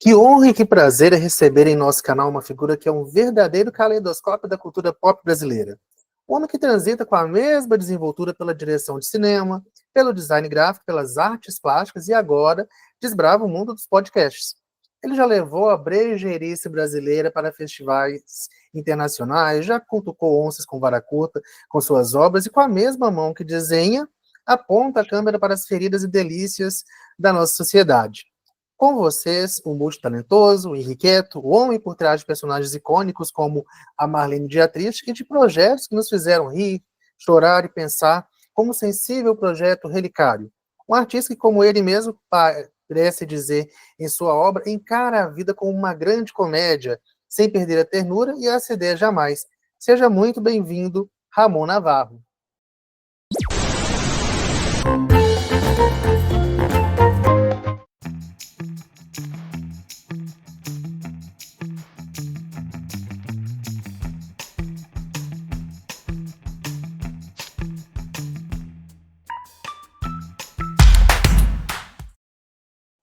Que honra e que prazer é receber em nosso canal uma figura que é um verdadeiro caleidoscópio da cultura pop brasileira. Um homem que transita com a mesma desenvoltura pela direção de cinema, pelo design gráfico, pelas artes plásticas e agora desbrava o mundo dos podcasts. Ele já levou a brejeirice brasileira para festivais internacionais, já cutucou onças com vara curta com suas obras e com a mesma mão que desenha, aponta a câmera para as feridas e delícias da nossa sociedade. Com vocês, o multitalentoso, o Henriqueto, o homem por trás de personagens icônicos como a Marlene Dietrich e de projetos que nos fizeram rir, chorar e pensar, como o sensível projeto Relicário. Um artista que, como ele mesmo parece dizer em sua obra, encara a vida como uma grande comédia, sem perder a ternura e a acidez jamais. Seja muito bem-vindo, Ramon Navarro.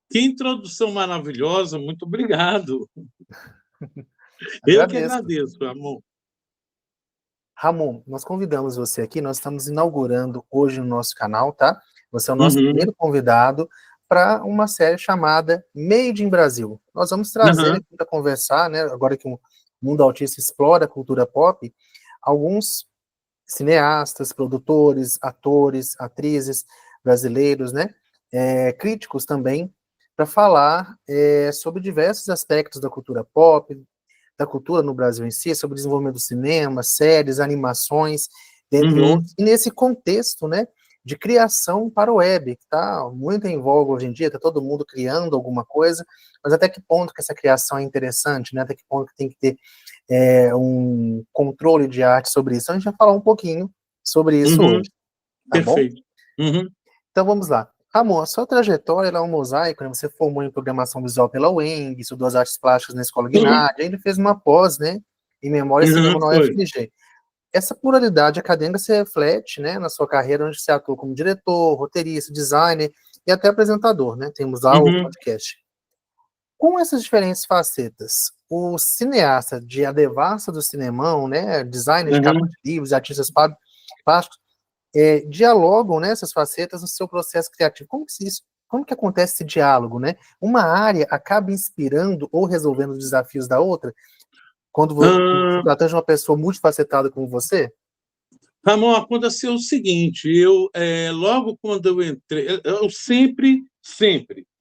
Que introdução maravilhosa, muito obrigado. Eu que agradeço, Ramon. Ramon, nós convidamos você aqui, nós estamos inaugurando hoje no nosso canal, tá? Você é o nosso primeiro convidado para uma série chamada Made in Brasil. Nós vamos trazer aqui para conversar, né, agora que o mundo autista explora a cultura pop, alguns cineastas, produtores, atores, atrizes brasileiros, né, críticos também, para falar sobre diversos aspectos da cultura pop, da cultura no Brasil em si, sobre o desenvolvimento do cinema, séries, animações, dentre outros, e nesse contexto, né, de criação para o web, que está muito em voga hoje em dia, está todo mundo criando alguma coisa, mas até que ponto que essa criação é interessante, né, até que ponto que tem que ter um controle de arte sobre isso. Então, a gente vai falar um pouquinho sobre isso hoje, tá Perfeito. bom? Então, vamos lá. Ramon, a sua trajetória é um mosaico, né? Você formou em programação visual pela UENG, estudou as artes plásticas na Escola Guinard, ainda fez uma pós, né, em Memória e Cinema na UFMG. Essa pluralidade acadêmica se reflete, né, na sua carreira, onde você atua como diretor, roteirista, designer e até apresentador, né? Temos lá o podcast. Com essas diferentes facetas, o cineasta de A Devassa do Cinemão, né, designer de capa de livros, artistas plásticos, dialogam, né, essas facetas no seu processo criativo. Como que acontece esse diálogo, né? Uma área acaba inspirando ou resolvendo os desafios da outra, quando se trata de uma pessoa multifacetada como você? Ramon, aconteceu o seguinte, logo quando eu entrei, eu sempre,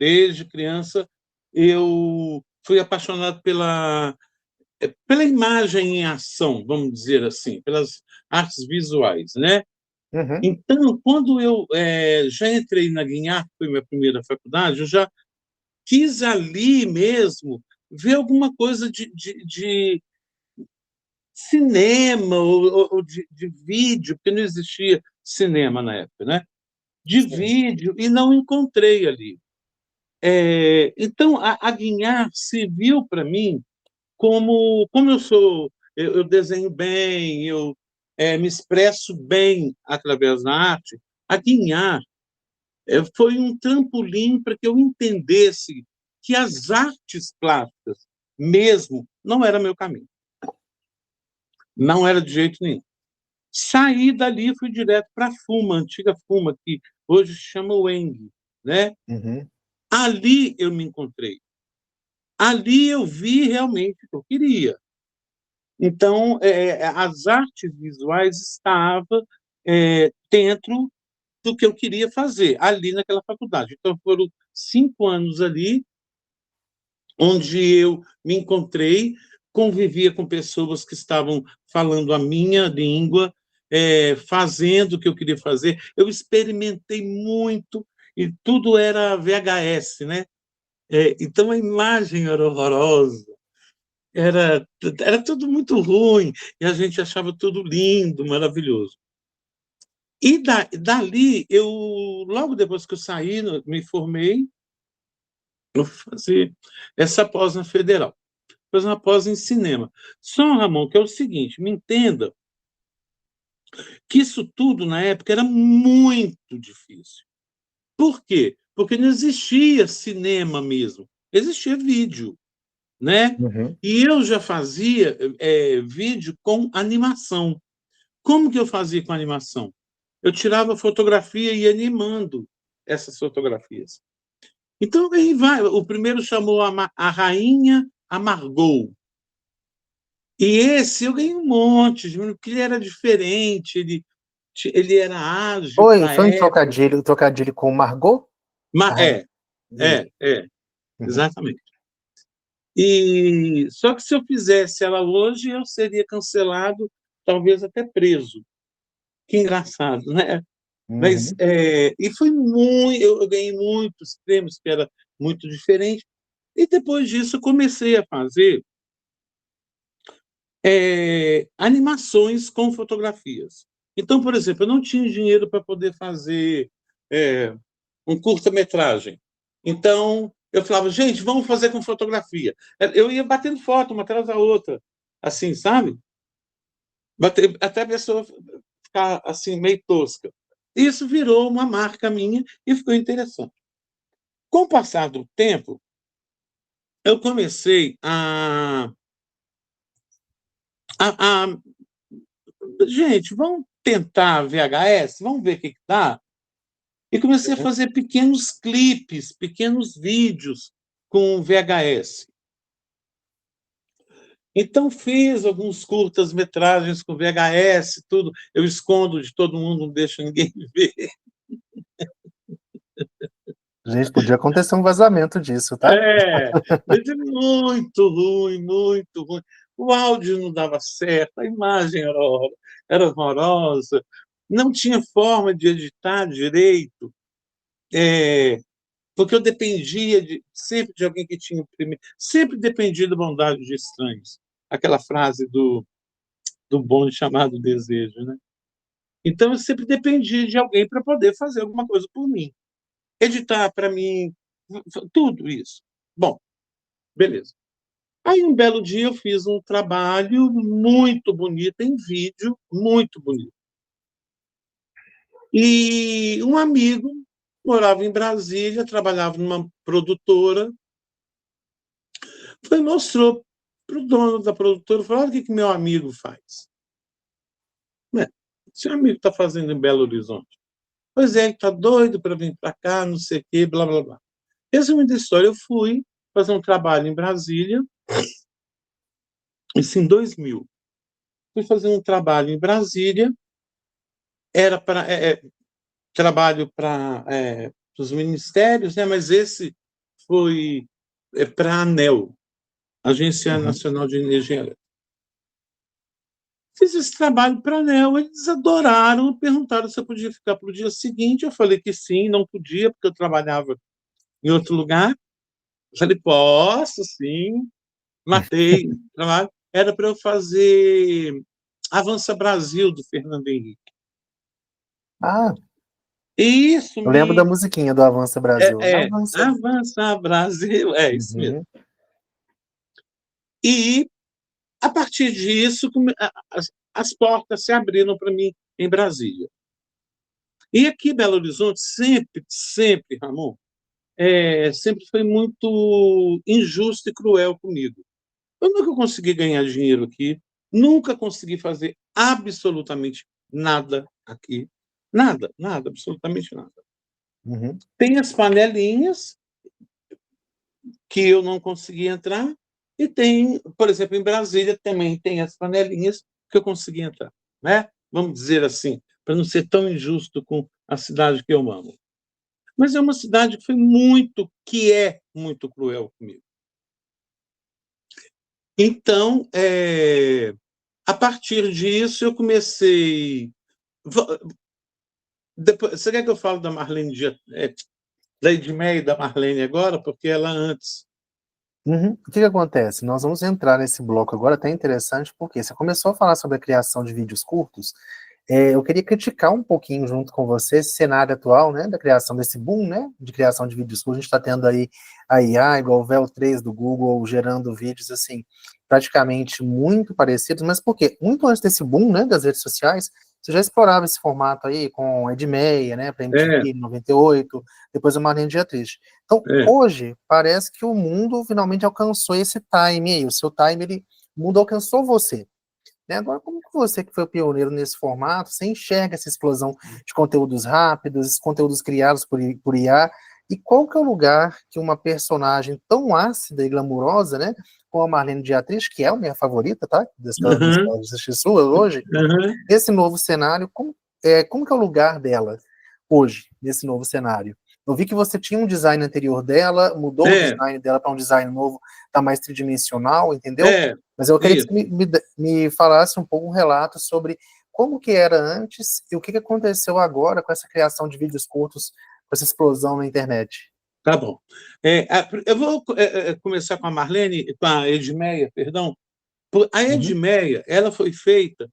desde criança, eu fui apaixonado pela imagem em ação, vamos dizer assim, pelas artes visuais, né? Então, quando eu já entrei na Guinard, que foi minha primeira faculdade, eu já quis ali mesmo ver alguma coisa de cinema ou de vídeo, porque não existia cinema na época, né? De vídeo, e não encontrei ali. Então, a Guinard serviu para mim como eu desenho bem, eu me expresso bem através da arte. A Guinard foi um trampolim para que eu entendesse que as artes plásticas mesmo não era meu caminho. Não era de jeito nenhum. Saí dali e fui direto para a FUMA, a antiga FUMA, que hoje se chama UENG, né? Ali eu me encontrei. Ali eu vi realmente o que eu queria. Então, as artes visuais estavam dentro do que eu queria fazer, ali naquela faculdade. Então, foram 5 anos ali, onde eu me encontrei, convivia com pessoas que estavam falando a minha língua, fazendo o que eu queria fazer. Eu experimentei muito, e tudo era VHS, né? Então, a imagem era horrorosa, era tudo muito ruim, e a gente achava tudo lindo, maravilhoso. E dali, logo depois que eu saí, me formei, eu fazia essa pós na Federal. Depois uma pós em cinema. Só, Ramon, que é o seguinte, me entenda que isso tudo, na época, era muito difícil. Por quê? Porque não existia cinema mesmo. existia vídeo, né? Uhum. E eu já fazia vídeo com animação. Como que eu fazia com animação? Eu tirava fotografia e ia animando essas fotografias. Então, aí vai. O primeiro chamou a Rainha Amargou. E esse eu ganhei um monte, porque ele era diferente, ele era ágil Oi, para a foi um época. trocadilho com Margot? A rainha. Entendi. Uhum. Exatamente. E só que se eu fizesse ela hoje, eu seria cancelado, talvez até preso. Que engraçado, né? Mas, Uhum. e foi muito, eu ganhei muitos prêmios, que era muito diferente. E depois disso, eu comecei a fazer animações com fotografias. Então, por exemplo, eu não tinha dinheiro para poder fazer um curta-metragem. Então, eu falava, gente, vamos fazer com fotografia. Eu ia batendo foto uma atrás da outra, assim, sabe? Até a pessoa ficar assim, meio tosca. Isso virou uma marca minha e ficou interessante. Com o passar do tempo, eu comecei a gente, vamos tentar VHS, vamos ver o que dá. E comecei a fazer pequenos clipes, pequenos vídeos com VHS. Então, fiz alguns curtas-metragens com VHS, tudo. Eu escondo de todo mundo, não deixo ninguém ver. Gente, podia acontecer um vazamento disso, tá? Mas é muito ruim, muito ruim. O áudio não dava certo, a imagem era horrorosa, não tinha forma de editar direito, porque eu dependia sempre de alguém que tinha o primeiro. Sempre dependia da bondade de estranhos. Aquela frase do bonde chamado desejo, né? Então, eu sempre dependia de alguém para poder fazer alguma coisa por mim. Editar para mim, tudo isso. Bom, beleza. Aí, um belo dia, eu fiz um trabalho muito bonito, em vídeo, muito bonito. E um amigo morava em Brasília, trabalhava numa produtora, mostrou para o dono da produtora, falou, olha o que meu amigo faz. Seu amigo está fazendo em Belo Horizonte. Pois é, ele está doido para vir para cá, não sei o quê, blá, blá, blá. Resumindo a história, eu fui fazer um trabalho em Brasília, isso em 2000. Fui fazer um trabalho em Brasília, era para trabalho para os ministérios, né? Mas esse foi para a ANEEL, Agência Uhum. Nacional de Energia Elétrica. Fiz esse trabalho para a ANEEL, eles adoraram, perguntaram se eu podia ficar para o dia seguinte. Eu falei que sim, não podia, porque eu trabalhava em outro lugar. Eu falei, posso, sim. Matei o trabalho. Era para eu fazer Avança Brasil, do Fernando Henrique. Ah, Isso eu lembro da me. musiquinha do Avança Brasil. Avança. Avança Brasil, é isso mesmo. Uhum. E, a partir disso, as portas se abriram para mim em Brasília. E aqui em Belo Horizonte, sempre, Ramon, sempre foi muito injusto e cruel comigo. Eu nunca consegui ganhar dinheiro aqui, nunca consegui fazer absolutamente nada aqui. Nada, nada, absolutamente nada. Uhum. Tem as panelinhas que eu não consegui entrar, e tem, por exemplo, em Brasília também tem as panelinhas que eu consegui entrar, né? Vamos dizer assim, para não ser tão injusto com a cidade que eu amo. Mas é uma cidade que é muito cruel comigo. Então, a partir disso, eu comecei. Depois, você quer que eu fale da Marlene, da Edmeia e da Marlene agora? Porque ela antes. Uhum. O que que acontece? Nós vamos entrar nesse bloco agora, até interessante, porque você começou a falar sobre a criação de vídeos curtos. Eu queria criticar um pouquinho junto com você esse cenário atual, né, da criação desse boom, né, de criação de vídeos curtos. A gente está tendo aí a IA, igual o VEL3 do Google, gerando vídeos, assim, praticamente muito parecidos, mas por quê? Muito antes desse boom, né, das redes sociais, você já explorava esse formato aí com Edmeia, né, para MTV É, em 98, depois o Marlene Dietrich. Então, é. hoje, parece que o mundo finalmente alcançou esse time aí, o seu time, o mundo alcançou você. Né? Agora, como que você, que foi o pioneiro nesse formato, você enxerga essa explosão de conteúdos rápidos, esses conteúdos criados por IA, e qual que é o lugar que uma personagem tão ácida e glamurosa, né, como a Marlene Dietrich, que é a minha favorita, tá, das que Aham, eu assisti sua hoje, aham. nesse novo cenário, como que é o lugar dela hoje, nesse novo cenário? Eu vi que você tinha um design anterior dela, mudou o É, design dela para um design novo, tá mais tridimensional, entendeu? é, Mas eu queria que isso. você me falasse um pouco um relato sobre como que era antes e o que aconteceu agora com essa criação de vídeos curtos, com essa explosão na internet. Tá bom. Eu vou começar com a Marlene, com a Edmeia, perdão. A Uhum, Edmeia, ela foi feita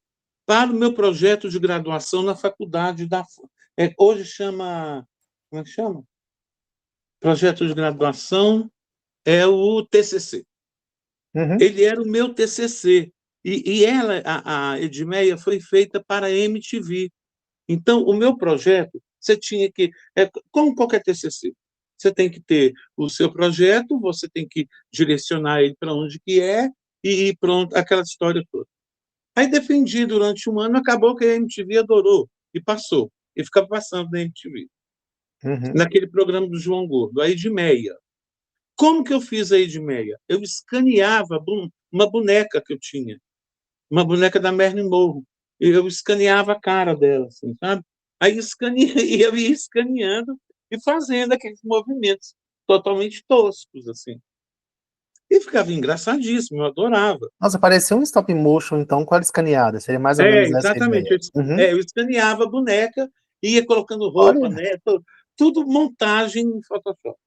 para o meu projeto de graduação na faculdade hoje chama, como é que chama? Projeto de graduação é o TCC. uhum, Ele era o meu TCC. E ela, a Edmeia, foi feita para a MTV. Então, o meu projeto, você tinha que, como qualquer TCC, você tem que ter o seu projeto, você tem que direcionar ele para onde que é, e pronto, aquela história toda. Aí defendi durante um ano, acabou que a MTV adorou, e passou, e ficava passando na MTV, uhum. naquele programa do João Gordo, a Edmeia. Como que eu fiz a Edmeia? Eu escaneava uma boneca que eu tinha, uma boneca da Marilyn Monroe. Eu escaneava a cara dela, assim, sabe? Aí eu ia escaneando e fazendo aqueles movimentos totalmente toscos, assim. E ficava engraçadíssimo, eu adorava. Nossa, parecia um stop motion, então, com ela escaneada. Seria mais ou É, menos essa a exatamente. ideia. Uhum. Eu escaneava a boneca, ia colocando roupa, Olha. né? Tudo montagem em Photoshop.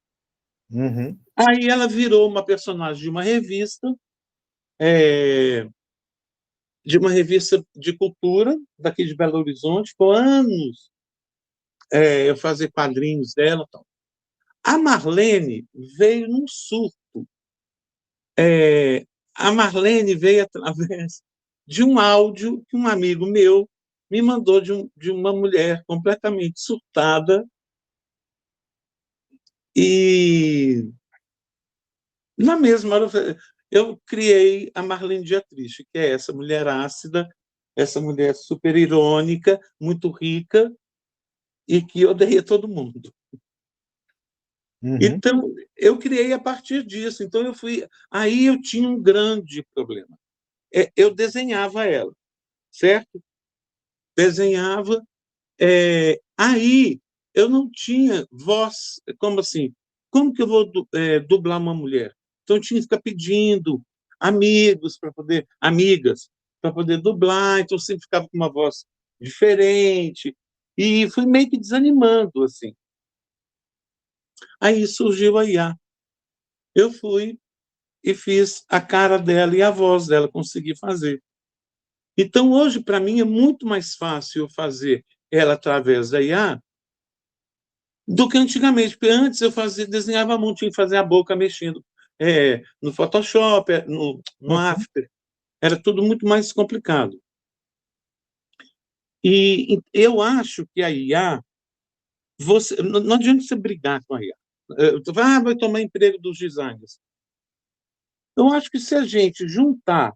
Uhum, Aí ela virou uma personagem é, de uma revista de cultura daqui de Belo Horizonte, por anos eu fazer quadrinhos dela. Tal. A Marlene veio num surto. A Marlene veio através de um áudio que um amigo meu me mandou de uma mulher completamente surtada e na mesma hora eu criei a Marlene Dietrich, que é essa mulher ácida, essa mulher super irônica, muito rica e que odeia todo mundo. uhum, Então, eu criei a partir disso. Então, aí eu tinha um grande problema. Eu desenhava ela, certo? Desenhava. Aí eu não tinha voz. Como assim? Como que eu vou dublar uma mulher? Então, eu tinha que ficar pedindo amigas, para poder dublar. Então, eu sempre ficava com uma voz diferente. E fui meio que desanimando, assim. Aí surgiu a IA. Eu fui e fiz a cara dela e a voz dela, consegui fazer. Então, hoje, para mim, é muito mais fácil fazer ela através da IA do que antigamente, porque antes eu desenhava muito, tinha que fazer a boca mexendo no Photoshop, no uhum. After, era tudo muito mais complicado. E eu acho que a IA, não adianta você brigar com a IA. Vai tomar emprego dos designers. Eu acho que se a gente juntar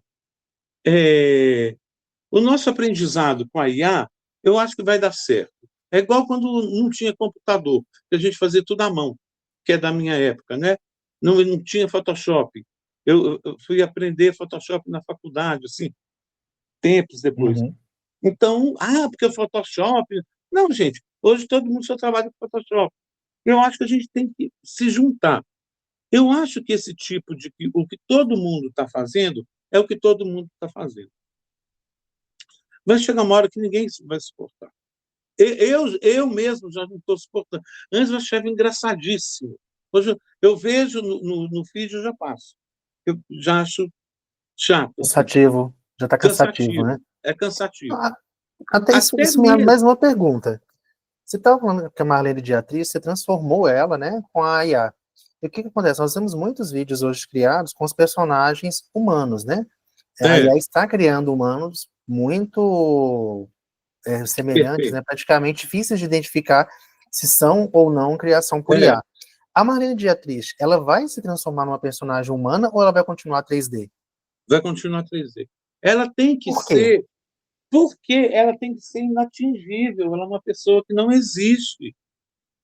o nosso aprendizado com a IA, eu acho que vai dar certo. É igual quando não tinha computador, que a gente fazia tudo à mão, que é da minha época, né? Não tinha Photoshop. Eu fui aprender Photoshop na faculdade, assim, tempos depois. Uhum. Então, porque o Photoshop. Não, gente, hoje todo mundo só trabalha com Photoshop. Eu acho que a gente tem que se juntar. Eu acho que esse tipo de. O que todo mundo está fazendo é o que todo mundo está fazendo. Vai chegar uma hora que ninguém vai suportar. Eu mesmo já não estou suportando. Antes eu achava engraçadíssimo. Hoje eu vejo no feed, eu já passo. Eu já acho chato, assim. Cansativo, já está cansativo, Cansativo. né? É cansativo. Ah, até Até isso me lembra mesmo. mais uma pergunta. Você estava falando que a Marlene Dietrich, você transformou ela, né, com a IA. E o que que acontece? Nós temos muitos vídeos hoje criados com os personagens humanos, né? A É, IA está criando humanos muito semelhantes, Perfeito. né, praticamente difíceis de identificar se são ou não criação por É, IA. A Marlene Dietrich, ela vai se transformar numa personagem humana ou ela vai continuar 3D? vai continuar 3D. Ela tem que Por quê? ser, porque ela tem que ser inatingível, ela é uma pessoa que não existe,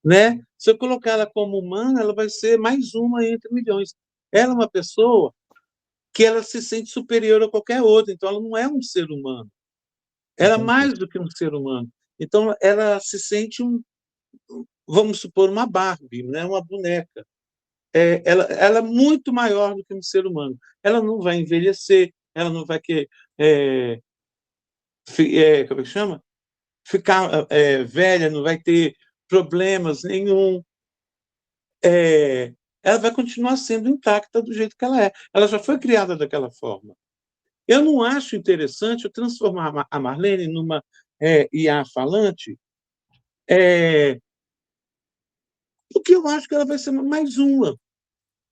né? Se eu colocar ela como humana, ela vai ser mais uma entre milhões. Ela é uma pessoa que ela se sente superior a qualquer outra, então ela não é um ser humano. Ela é Entendi. mais do que um ser humano. Então ela se sente vamos supor, uma Barbie, né? Uma boneca. Ela é muito maior do que um ser humano. Ela não vai envelhecer, ela não vai é, como é que chama? Ficar velha, não vai ter problemas nenhum. É, ela vai continuar sendo intacta do jeito que ela é. Ela já foi criada daquela forma. Eu não acho interessante eu transformar a Marlene numa IA falante, é, porque eu acho que ela vai ser mais uma,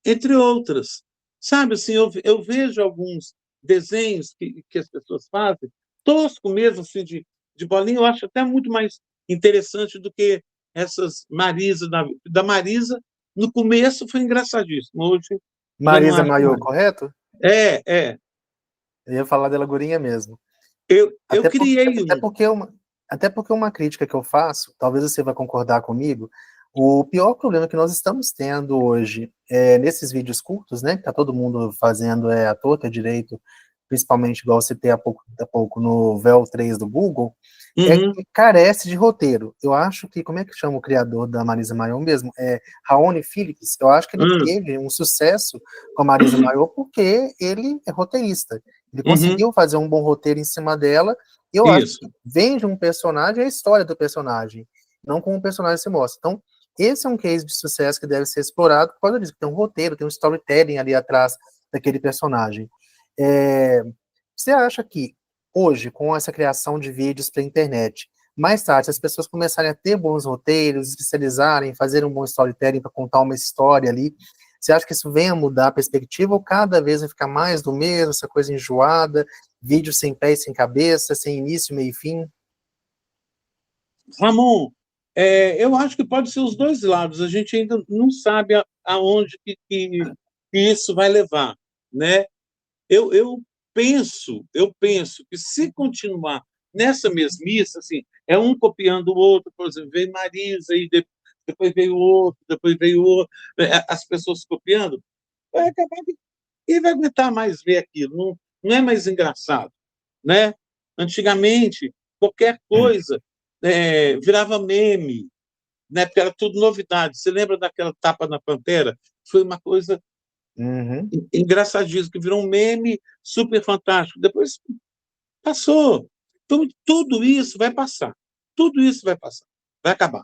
entre outras. Sabe, assim, eu vejo alguns desenhos que as pessoas fazem, tosco mesmo, assim, de bolinha, eu acho até muito mais interessante do que essas Marisa. Da Marisa, no começo foi engraçadíssimo, hoje já não Marisa acho Maio, mais. correto? É. Eu ia falar dela gurinha mesmo. Eu Até, por, criei até um. porque até porque uma crítica que eu faço, talvez você vai concordar comigo, o pior problema que nós estamos tendo hoje nesses vídeos curtos, né, que tá todo mundo fazendo à torta direito, principalmente igual você tem há pouco no VEL 3 do Google, é Uhum, que carece de roteiro. Eu acho que, como é que chama o criador da Marisa Maio mesmo? Raoni Phillips. Eu acho que ele uhum, teve um sucesso com a Marisa Maio porque ele é roteirista. Ele uhum, conseguiu fazer um bom roteiro em cima dela. Eu acho isso. que vem de um personagem a história do personagem, não como o personagem se mostra. Então, esse é um case de sucesso que deve ser explorado por causa disso. Tem um roteiro, tem um storytelling ali atrás daquele personagem. É, você acha que hoje, com essa criação de vídeos para a internet, mais tarde, se as pessoas começarem a ter bons roteiros, especializarem, fazer um bom storytelling para contar uma história ali, você acha que isso vem a mudar a perspectiva ou cada vez vai ficar mais do mesmo, essa coisa enjoada, vídeo sem pé e sem cabeça, sem início, meio e fim? Ramon, eu acho que pode ser os dois lados. A gente ainda não sabe aonde que isso vai levar, né? Eu penso que se continuar nessa mesmice, assim, é um copiando o outro, por exemplo, veio Marisa e depois veio outro, depois veio outro, as pessoas copiando, vai acabar e vai aguentar mais ver aquilo, não é mais engraçado, né? Antigamente, qualquer coisa virava meme, né? Porque era tudo novidade. Você lembra daquela tapa na Pantera? Foi uma coisa Uhum. engraçadíssima, que virou um meme super fantástico. Depois passou. Então, tudo isso vai passar. Tudo isso vai passar. Vai acabar.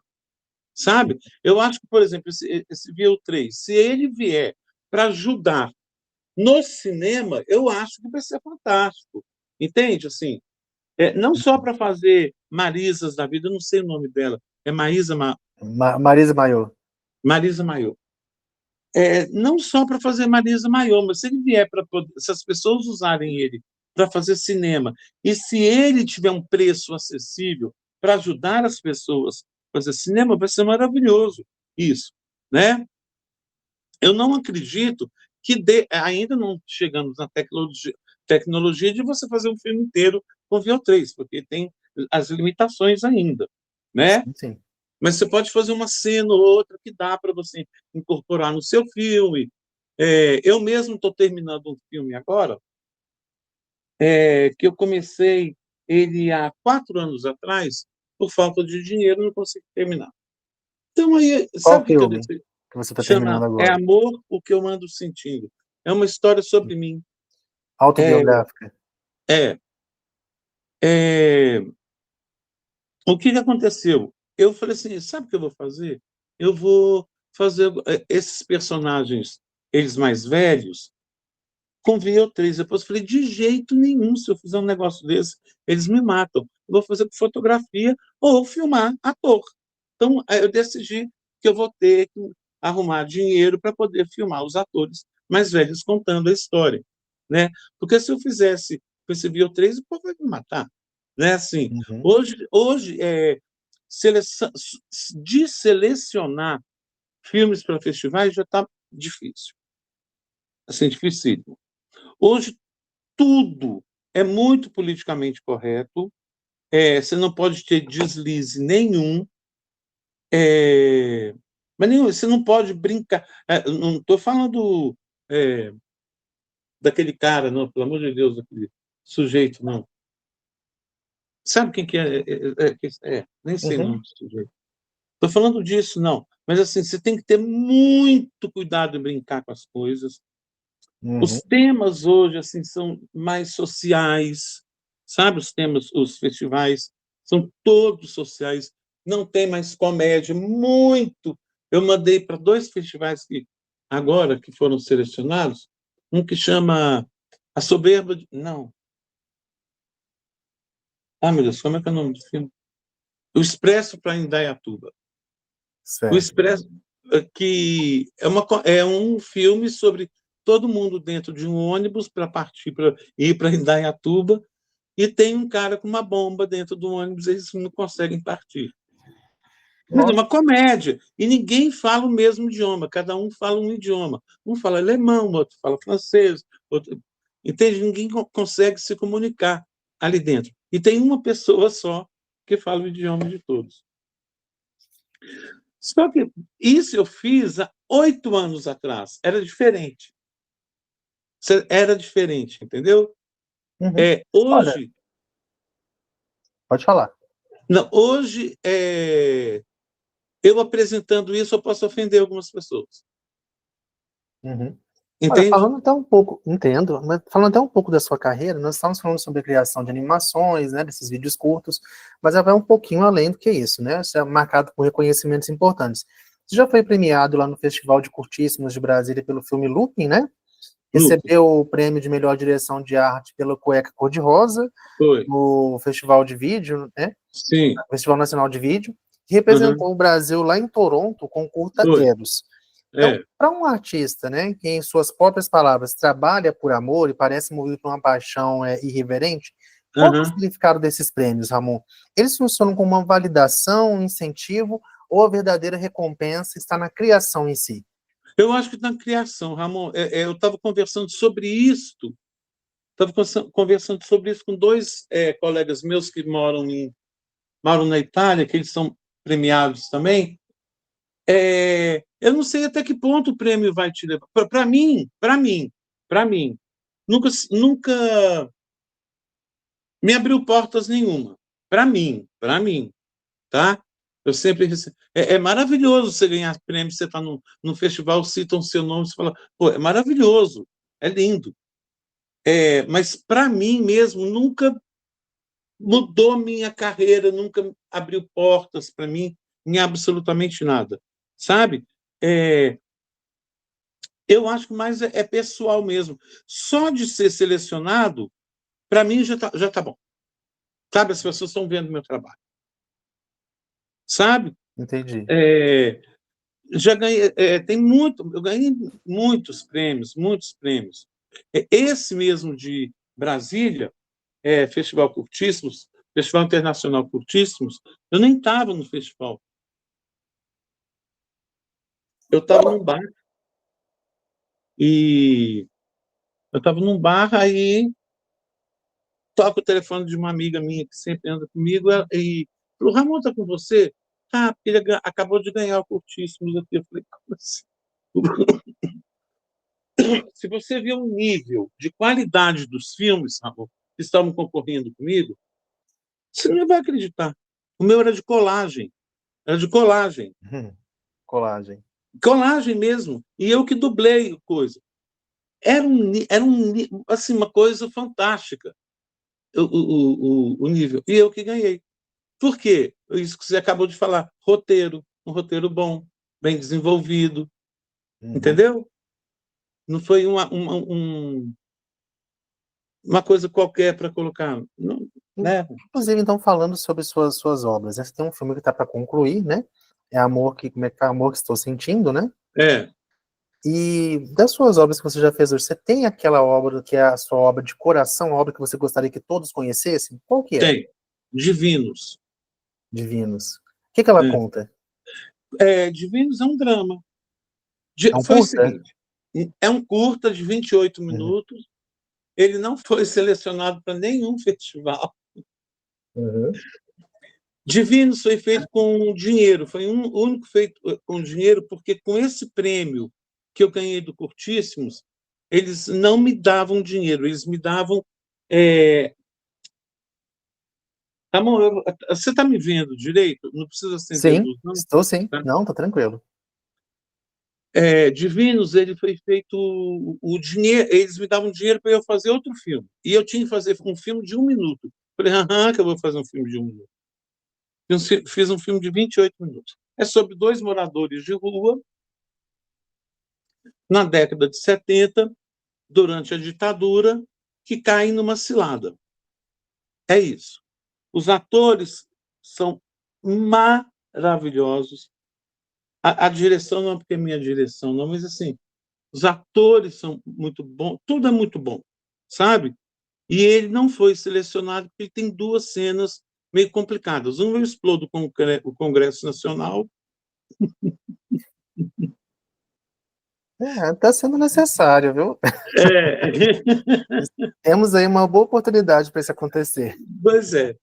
Sabe? Eu acho que, por exemplo, esse VO3, se ele vier para ajudar no cinema, eu acho que vai ser fantástico. Entende? Assim, não só para fazer Marisas da vida, eu não sei o nome dela, é Marisa Maio. Marisa Maior. Não só para fazer Marisa Maior, mas se ele vier para se as pessoas usarem ele para fazer cinema, e se ele tiver um preço acessível para ajudar as pessoas a fazer cinema, vai ser maravilhoso isso, né? Eu não acredito que ainda não chegamos na tecnologia de você fazer um filme inteiro com VO3, porque tem as limitações ainda, né? Sim, sim. Mas você pode fazer uma cena ou outra que dá para você incorporar no seu filme. Eu mesmo estou terminando um filme agora, que eu comecei ele há 4 anos atrás, por falta de dinheiro, não consegui terminar. Então, aí, Qual sabe o que eu filme decidi? que você está terminando Chama É agora? Amor o que eu ando sentindo. É uma história sobre mim. É, Autobiográfica. é, é, o que aconteceu? Eu falei assim, sabe o que eu vou fazer? Eu vou fazer esses personagens, eles mais velhos, com VO3. Depois eu falei, de jeito nenhum, se eu fizer um negócio desse, eles me matam. Eu vou fazer com fotografia ou filmar ator. Então, aí eu decidi que eu vou ter que arrumar dinheiro para poder filmar os atores mais velhos contando a história, né? Porque se eu fizesse com esse VO3, o povo vai me matar. né? Assim, Uhum. hoje de selecionar filmes para festivais já está difícil, assim, dificílimo. Hoje tudo é muito politicamente correto, você não pode ter deslize nenhum, mas nenhum, você não pode brincar. Não estou falando daquele cara, não, pelo amor de Deus, daquele sujeito, não. Sabe quem que é? Nem sei o nome Uhum. do sujeito. Estou falando disso, não. Mas assim, você tem que ter muito cuidado em brincar com as coisas. Uhum. Os temas hoje assim são mais sociais, sabe? Os temas, os festivais são todos sociais. Não tem mais comédia. Muito. Eu mandei para 2 festivais que agora que foram selecionados, um que chama A Soberba não. Ah, meu Deus, como é que é o nome do filme? O Expresso para Indaiatuba. O Certo. Expresso, que é um filme sobre todo mundo dentro de um ônibus para partir para ir para Indaiatuba, e tem um cara com uma bomba dentro do ônibus e eles não conseguem partir. Mas é Nossa. uma comédia, e ninguém fala o mesmo idioma, cada um fala um idioma. Um fala alemão, outro fala francês, outro... Entende? Ninguém consegue se comunicar ali dentro. E tem uma pessoa só que fala o idioma de todos. Só que isso eu fiz há 8 anos atrás. Era diferente. Era diferente, entendeu? Uhum. Olha, Hoje, pode falar. não, hoje eu apresentando isso, eu posso ofender algumas pessoas. Uhum. Olha, Entende? falando até um pouco, entendo, mas falando até um pouco da sua carreira, nós estamos falando sobre a criação de animações, né, desses vídeos curtos, mas ela vai um pouquinho além do que isso, né? Você é marcado por reconhecimentos importantes. Você já foi premiado lá no Festival de Curtíssimos de Brasília pelo filme Looping, né? Lucas, Recebeu o prêmio de melhor direção de arte pela Cueca Cor-de-Rosa, foi. no Festival de Vídeo, né? Sim. Festival Nacional de Vídeo, e Uhum. representou o Brasil lá em Toronto com o curta Foi. Eros. Então, É. para um artista, né, que em suas próprias palavras trabalha por amor e parece movido por uma paixão irreverente, qual é o Uhum. significado desses prêmios, Ramon? Eles funcionam como uma validação, um incentivo, ou a verdadeira recompensa está na criação em si? Eu acho que na criação, Ramon, eu estava conversando sobre isso, conversando sobre isso com 2 colegas meus que moram na Itália, que eles são premiados também. Eu não sei até que ponto o prêmio vai te levar. Para mim, nunca me abriu portas nenhuma. Para mim, tá? Eu sempre é maravilhoso você ganhar prêmio, você está num festival, citam o seu nome, você fala, pô, é maravilhoso, é lindo. Mas para mim mesmo nunca mudou minha carreira, nunca abriu portas para mim em absolutamente nada, sabe? É, eu acho que mais é pessoal mesmo. Só de ser selecionado, para mim já tá bom. Sabe, as pessoas estão vendo meu trabalho. Sabe? Entendi. É, já ganhei, eu ganhei muitos prêmios. Esse mesmo de Brasília, Festival Curtíssimos, Festival Internacional Curtíssimos, eu nem estava no festival. Eu estava num bar e aí toca o telefone de uma amiga minha que sempre anda comigo e falou, Ramon, está com você? Ah, ele acabou de ganhar o Curtíssimos aqui. Eu falei, como assim? Se você vê o nível de qualidade dos filmes, Ramon, que estavam concorrendo comigo, você não vai acreditar. O meu era de colagem. Era de colagem. Colagem. Colagem mesmo. E eu que dublei coisa. Assim, uma coisa fantástica, o nível. E eu que ganhei. Por quê? Isso que você acabou de falar. Roteiro. Um roteiro bom, bem desenvolvido. Uhum. Entendeu? Não foi uma coisa qualquer para colocar. Não, né? Inclusive, então, falando sobre suas obras, né? Você tem um filme que está para concluir, né? É Amor que, como é que é Amor que Estou Sentindo, né? É, E das suas obras que você já fez hoje, você tem aquela obra que é a sua obra de coração, a obra que você gostaria que todos conhecessem? Qual que é? tem. Divinos. Divinos. O que ela conta? Divinos é um drama. É um Foi o curta? seguinte, é um curta de 28 minutos, ele não foi selecionado para nenhum festival. Divinos foi feito com dinheiro, foi o único feito com dinheiro, porque com esse prêmio que eu ganhei do Curtíssimos, eles não me davam dinheiro, eles me davam... Ramon, você está me vendo direito? Não precisa acender a Sim, luz, não? estou sim. Tá? Não, tô tranquilo. Divinos, ele foi feito o dinheiro, eles me davam dinheiro para eu fazer outro filme. E eu tinha que fazer um filme de 1 minuto. Falei, que eu vou fazer um filme de 1 minuto. Fiz um filme de 28 minutos. É sobre 2 moradores de rua, na década de 70, durante a ditadura, que caem numa cilada. É isso. Os atores são maravilhosos. A direção não é porque é minha direção, não, mas assim, os atores são muito bons, tudo é muito bom, sabe? E ele não foi selecionado porque ele tem 2 cenas meio complicadas. Uma eu explodo o Congresso Nacional. Tá sendo necessário, viu? É. Temos aí uma boa oportunidade para isso acontecer. Pois é.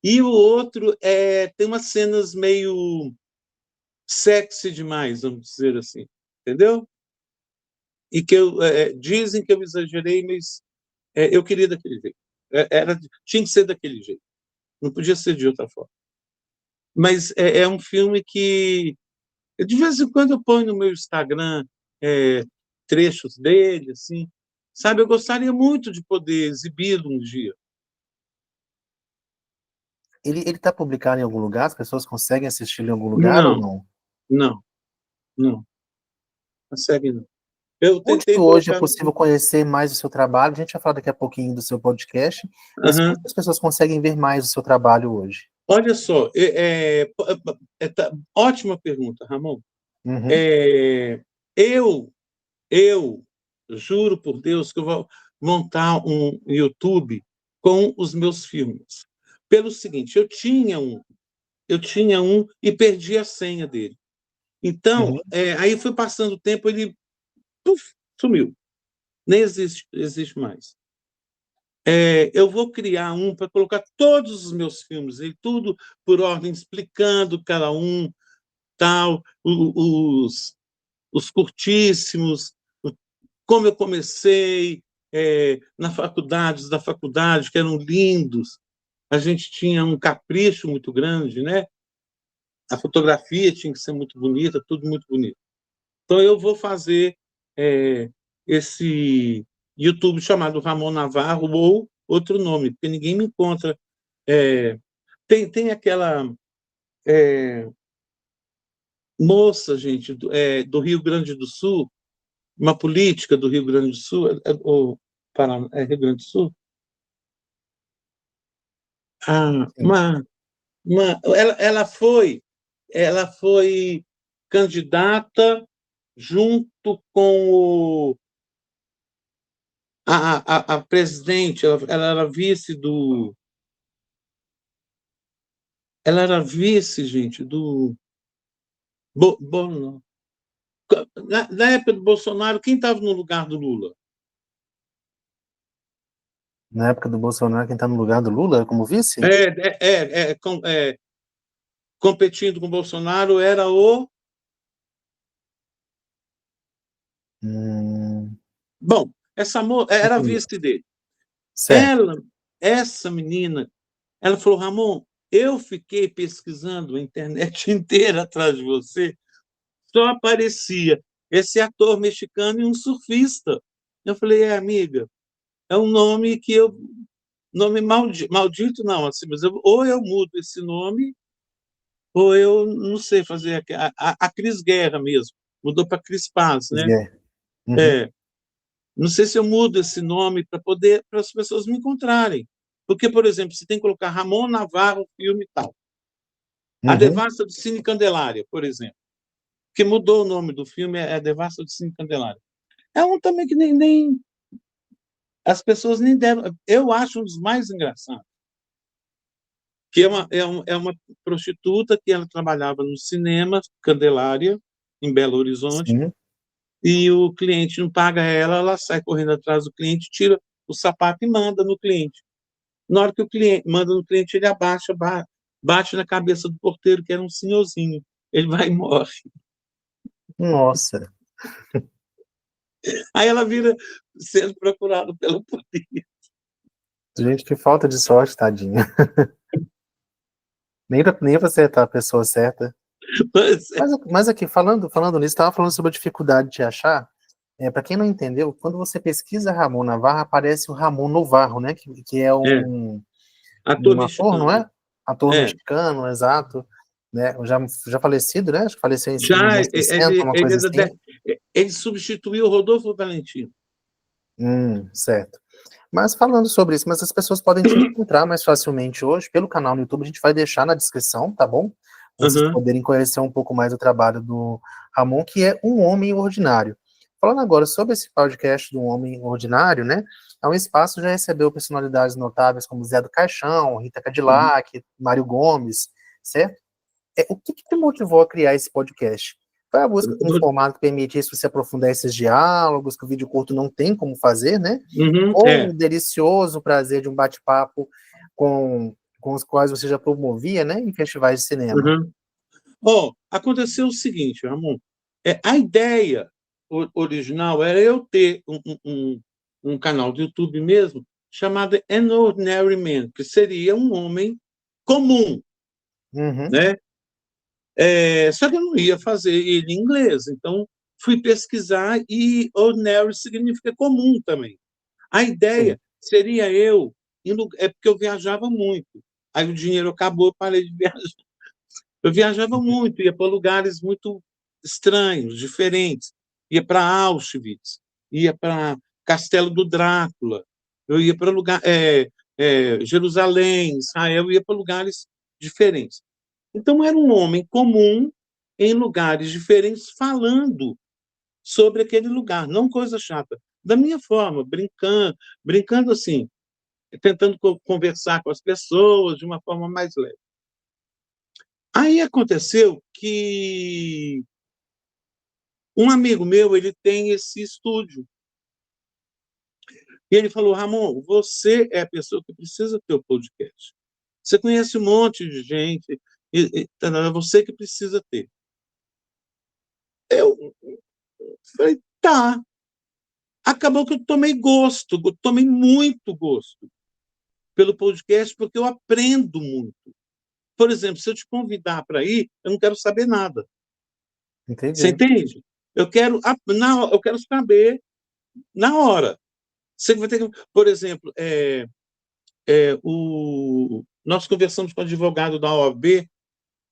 E o outro tem umas cenas meio sexy demais, vamos dizer assim, entendeu? E que dizem que eu exagerei, mas eu queria daquele jeito. Tinha que ser daquele jeito. Não podia ser de outra forma. Mas é um filme que, de vez em quando, eu ponho no meu Instagram trechos dele, assim, sabe? Eu gostaria muito de poder exibi-lo um dia. Ele tá publicado em algum lugar? As pessoas conseguem assistir em algum lugar ou Não, não? não, não. Consegue não. Eu Onde tentei que hoje é colocar. possível conhecer mais o seu trabalho? A gente vai falar daqui a pouquinho do seu podcast, mas como as pessoas conseguem ver mais o seu trabalho hoje? Olha só, ótima pergunta, Ramon. Uhum. Eu, eu juro por Deus que eu vou montar um YouTube com os meus filmes. Pelo seguinte, eu tinha um e perdi a senha dele. Então, Uhum. aí foi passando o tempo, ele sumiu. Nem existe mais. Eu vou criar um para colocar todos os meus filmes, e tudo por ordem, explicando cada um, tal, os curtíssimos, como eu comecei na da faculdade, que eram lindos. A gente tinha um capricho muito grande, né? A fotografia tinha que ser muito bonita, tudo muito bonito. Então, eu vou fazer esse YouTube chamado Ramon Navarro ou outro nome, porque ninguém me encontra. Tem aquela moça, gente, do Rio Grande do Sul, uma política do Rio Grande do Sul, ou Paraná, Rio Grande do Sul? Sim. Ela foi candidata junto com a presidente, ela era vice do. Ela era vice, gente, do. Não. Na época do Bolsonaro, quem estava no lugar do Lula? Na época do Bolsonaro, quem está no lugar do Lula como vice? Competindo com o Bolsonaro era o. Bom, essa moça era a Entendi. vice dele. Certo. Essa menina, ela falou: Ramon, eu fiquei pesquisando a internet inteira atrás de você, só aparecia esse ator mexicano e um surfista. Eu falei: amiga, é um nome que eu. Nome maldito, não, assim, mas ou eu mudo esse nome, ou eu não sei fazer. A Cris Guerra mesmo, mudou para Cris Paz, né? Uhum. Não sei se eu mudo esse nome para as pessoas me encontrarem. Porque, por exemplo, você tem que colocar Ramon Navarro, filme e tal. A Uhum. Devassa do Cine Candelária, por exemplo, que mudou o nome do filme, é a Devassa do Cine Candelária. É um também que nem as pessoas nem deram. Eu acho um dos mais engraçados. que é uma prostituta que ela trabalhava no cinema Candelária, em Belo Horizonte, Sim. e o cliente não paga ela, ela sai correndo atrás do cliente, tira o sapato e manda no cliente. Na hora que o cliente manda no cliente, ele abaixa, bate na cabeça do porteiro, que era um senhorzinho. Ele vai e morre. Nossa. Aí ela vira sendo procurada pela polícia. Gente, que falta de sorte, tadinha. Nem pra acertar a pessoa certa. Mas aqui, falando nisso, estava falando sobre a dificuldade de achar. Para quem não entendeu, quando você pesquisa Ramon Navarro, aparece o Ramon Novarro, né? Que é É, ator um ator, não mexicano. é? Ator É, mexicano, exato. Né? Já falecido, né? Acho que faleceu nos já anos 60, uma ele, coisa assim. ele substituiu o Rodolfo Valentino. Certo. Mas falando sobre isso, mas as pessoas podem te encontrar mais facilmente hoje pelo canal no YouTube, a gente vai deixar na descrição, tá bom? Para vocês Uhum. poderem conhecer um pouco mais do trabalho do Ramon, que é um homem ordinário. Falando agora sobre esse podcast do Homem Ordinário, né? É um espaço que já recebeu personalidades notáveis como Zé do Caixão, Rita Cadillac, Mário Gomes, certo? O que te motivou a criar esse podcast? Foi a busca por um formato que permitisse você aprofundar esses diálogos, que o vídeo curto não tem como fazer, né? Uhum, Ou o delicioso prazer de um bate-papo com os quais você já promovia, né, em festivais de cinema? uhum. Aconteceu o seguinte, Ramon. A ideia original era eu ter um canal do YouTube mesmo, chamado An Ordinary Man, que seria um homem comum, Uhum, né? Só que eu não ia fazer ele em inglês, então fui pesquisar e ordinary significa comum também. A sim. ideia seria eu indo, porque eu viajava muito. Aí o dinheiro acabou, eu parei de viajar. Eu viajava muito, ia para lugares muito estranhos, diferentes. Ia para Auschwitz, ia para Castelo do Drácula, eu ia para Jerusalém, Israel, ia para lugares diferentes. Então, era um homem comum em lugares diferentes, falando sobre aquele lugar, não coisa chata. Da minha forma, brincando assim, tentando conversar com as pessoas de uma forma mais leve. Aí aconteceu que um amigo meu, ele tem esse estúdio. E ele falou, Ramon, você é a pessoa que precisa ter o podcast. Você conhece um monte de gente, é você que precisa ter. Eu falei, tá. Acabou que eu tomei gosto, tomei muito gosto pelo podcast, porque eu aprendo muito. Por exemplo, se eu te convidar para ir, eu não quero saber nada. Você Entendi. entende? Eu quero saber na hora. Você vai ter que, por exemplo, nós conversamos com o advogado da OAB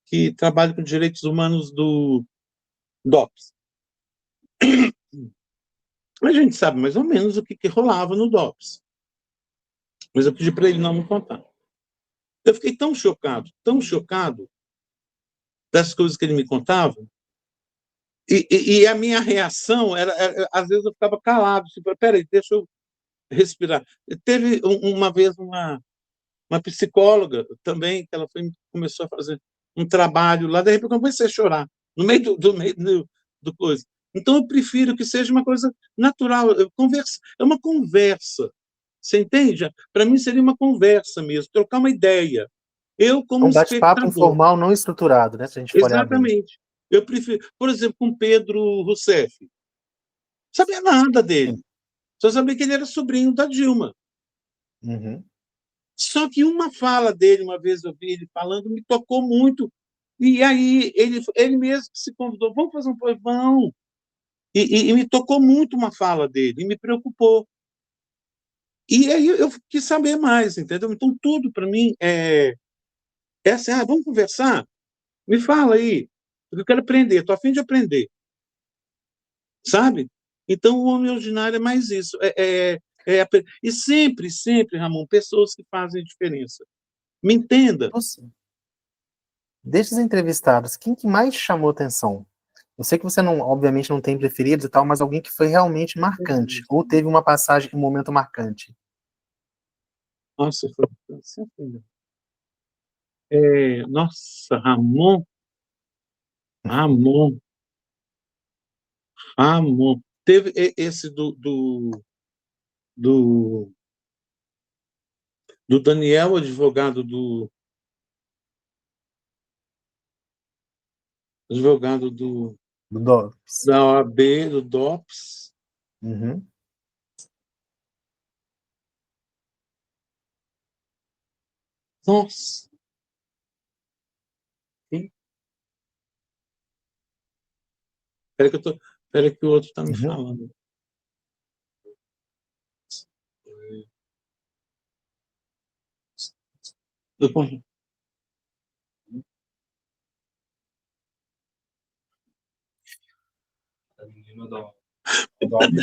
que trabalha com direitos humanos do DOPS. A gente sabe mais ou menos o que rolava no DOPS. Mas eu pedi para ele não me contar. Eu fiquei tão chocado das coisas que ele me contava, e a minha reação às vezes eu ficava calado, assim, peraí, deixa eu respirar. Teve uma vez uma psicóloga também, que ela começou a fazer um trabalho lá, de repente eu comecei a chorar, no meio do coisa. Então eu prefiro que seja uma coisa natural, é uma conversa, você entende? Para mim seria uma conversa mesmo, trocar uma ideia. Eu É como um bate-papo espectador. informal não estruturado, né, se a gente for olhar bem. Exatamente. Eu prefiro, por exemplo, com Pedro Rousseff. Não sabia nada Sim. dele. Só sabia que ele era sobrinho da Dilma. Uhum. Só que uma fala dele, uma vez eu vi ele falando, me tocou muito. E aí ele mesmo se convidou, vamos fazer um poemão. E me tocou muito uma fala dele, e me preocupou. E aí eu quis saber mais, entendeu? Então tudo para mim é assim, vamos conversar? Me fala aí, porque eu quero aprender, estou a fim de aprender. Sabe? Então, o homem ordinário é mais isso. E sempre, sempre, Ramon, pessoas que fazem diferença. Me entenda. Você, desses entrevistados, quem que mais chamou atenção? Eu sei que você não, obviamente, não tem preferidos e tal, mas alguém que foi realmente marcante, ou teve uma passagem, um momento marcante. Nossa, foi sempre. Nossa, Ramon, Ramon. Teve esse do, do Daniel, advogado advogado Do DOPS. da OAB, do DOPS. Uhum. Nossa, espera que espera que o outro está me Uhum. falando.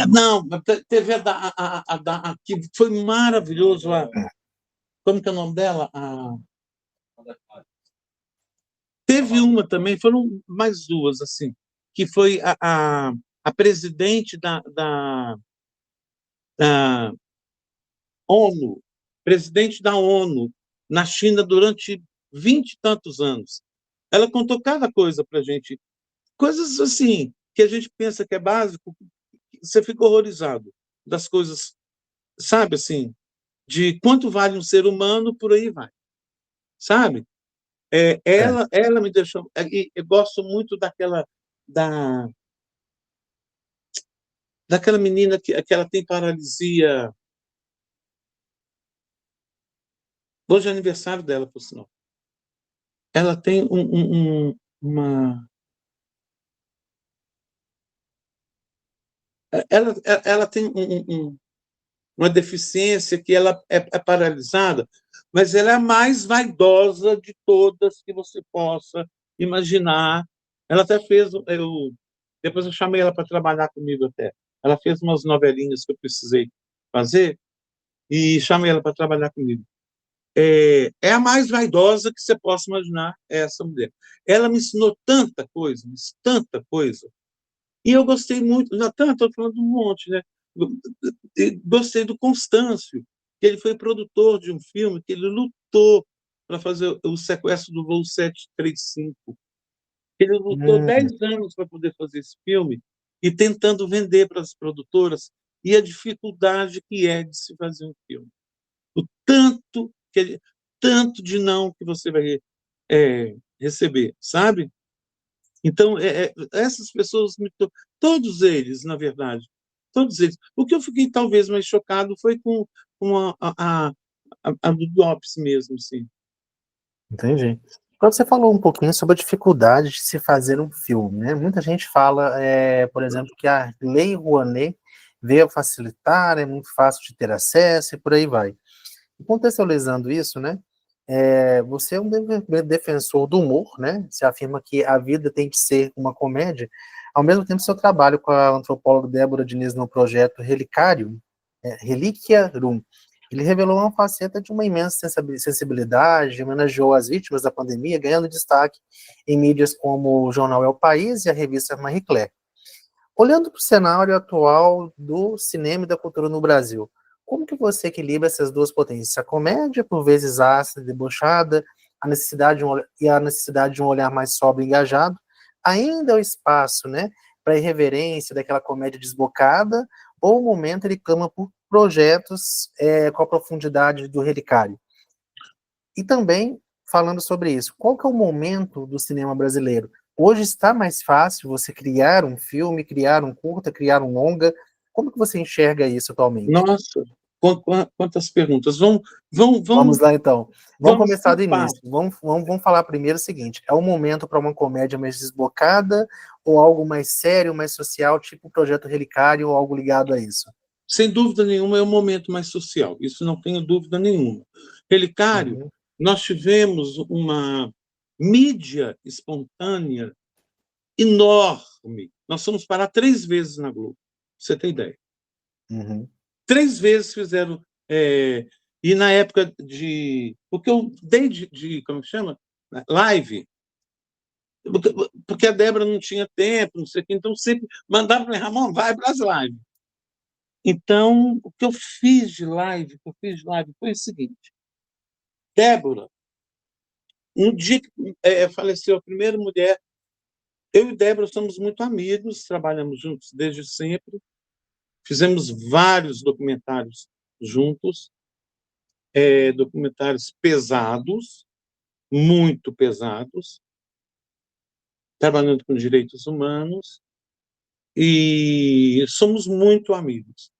Não, teve que foi maravilhoso. Como que é o nome dela? Teve uma também, foram mais duas, assim, que foi a presidente da ONU, presidente da ONU na China durante 20 e tantos anos. Ela contou cada coisa para a gente, coisas assim, que a gente pensa que é básico, você fica horrorizado das coisas, sabe, assim, de quanto vale um ser humano, por aí vai, sabe? É. Ela me deixou. E eu gosto muito da, daquela menina que ela tem paralisia. Hoje é aniversário dela, por sinal. Ela tem uma. Ela tem uma deficiência que ela é paralisada, mas ela é a mais vaidosa de todas que você possa imaginar. Ela até fez. Depois eu chamei ela para trabalhar comigo até. Ela fez umas novelinhas que eu precisei fazer e chamei ela para trabalhar comigo. É a mais vaidosa que você possa imaginar, essa mulher. Ela me ensinou tanta coisa, mas tanta coisa. E eu gostei muito, estou falando um monte, né? Gostei do Constâncio, que ele foi produtor de um filme que ele lutou para fazer o sequestro do voo 735. Ele lutou Hum, 10 anos para poder fazer esse filme e tentando vender para as produtoras e a dificuldade que é de se fazer um filme. O tanto de não que você vai receber, sabe? Então, essas pessoas, todos eles, na verdade, todos eles. O que eu fiquei talvez mais chocado foi com a do DOPS mesmo, sim. entendi. Quando você falou um pouquinho sobre a dificuldade de se fazer um filme, né? Muita gente fala, por exemplo, que a Lei Rouanet veio a facilitar, é muito fácil de ter acesso e por aí vai. Contextualizando isso, né? Você é um defensor do humor, né? Você afirma que a vida tem que ser uma comédia. Ao mesmo tempo, seu trabalho com a antropóloga Débora Diniz no projeto Relicário, Relíquia Rum, ele revelou uma faceta de uma imensa sensibilidade, homenageou as vítimas da pandemia, ganhando destaque em mídias como o jornal É o País e a revista Marie Claire. Olhando para o cenário atual do cinema e da cultura no Brasil, como que você equilibra essas duas potências? A comédia, por vezes ácida e debochada, a necessidade de um olhar mais sóbrio e engajado, ainda é o espaço, né, para a irreverência daquela comédia desbocada, ou o momento ele clama por projetos com a profundidade do Relicário. E também, falando sobre isso, qual que é o momento do cinema brasileiro? Hoje está mais fácil você criar um filme, criar um curta, criar um longa. Como que você enxerga isso atualmente? Nossa, quantas perguntas. Vamos lá, então. Vamos Vamos começar por do início. partes. Vamos falar primeiro o seguinte: é um momento para uma comédia mais desbocada ou algo mais sério, mais social, tipo Projeto Relicário ou algo ligado a isso? Sem dúvida nenhuma, é o momento mais social. Isso não tenho dúvida nenhuma. Relicário, Uhum, nós tivemos uma mídia espontânea enorme. Nós fomos parar 3 vezes na Globo, pra você ter ideia. uhum, 3 vezes fizeram. E na época de. Porque eu dei como que chama? Live. Porque a Débora não tinha tempo, não sei o quê, então sempre mandava para Ramon, vai para as lives. Então, o que eu fiz de live foi o seguinte: Débora No dia que faleceu a primeira mulher, eu e Débora somos muito amigos, trabalhamos juntos desde sempre, fizemos vários documentários juntos, documentários pesados, muito pesados, trabalhando com direitos humanos, e somos muito amigos.